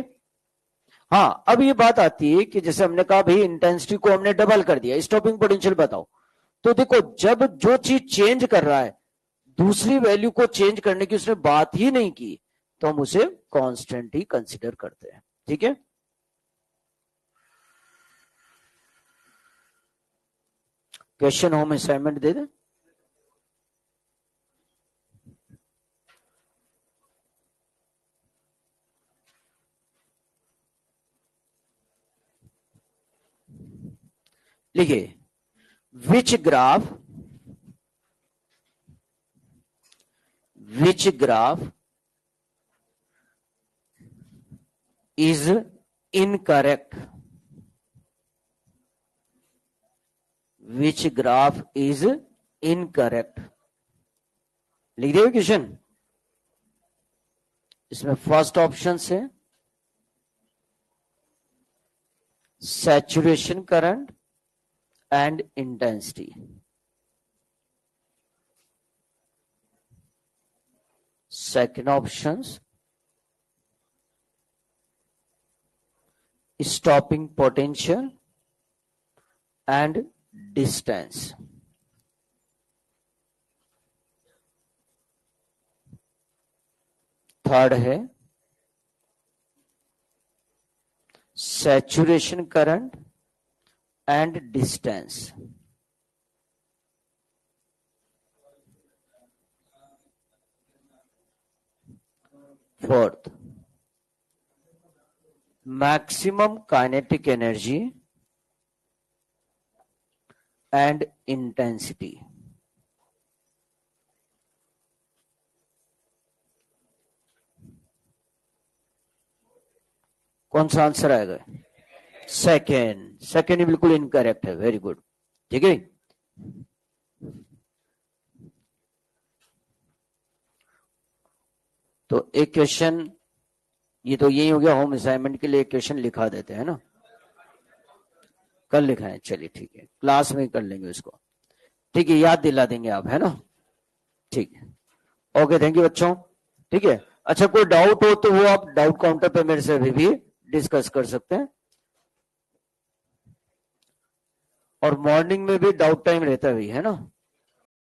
हाँ, अब ये बात आती है कि जैसे हमने कहा भाई इंटेंसिटी को हमने डबल कर दिया, स्टॉपिंग पोटेंशियल बताओ। तो देखो, जब जो चीज चेंज कर रहा है दूसरी वैल्यू को चेंज करने की उसने बात ही नहीं की, तो हम उसे कांस्टेंट ही कंसीडर करते हैं। ठीक है। क्वेश्चन होम असाइनमेंट दे दे। लिखिए, which graph is incorrect, which graph is incorrect. लिख दिया क्वेश्चन। इसमें फर्स्ट ऑप्शन से saturation current and intensity, second option stopping potential and distance, third है saturation current and distance, fourth maximum kinetic energy and intensity. कौन सा answer आएगा? Second ही बिल्कुल इनकरेक्ट है। Very good. ठीक है। तो एक क्वेश्चन, ये तो यही हो गया, होम असाइनमेंट के लिए एक क्वेश्चन लिखा देते हैं ना, कल लिखाएं। चलिए ठीक है, क्लास में कर लेंगे उसको। ठीक है, याद दिला देंगे आप, है ना? ठीक है, ओके, थैंक यू बच्चों। ठीक है। अच्छा, कोई डाउट हो तो वो आप डाउट काउंटर पे मेरे से अभी भी डिस्कस कर सकते हैं, और मॉर्निंग में भी डाउट टाइम रहता है, है ना?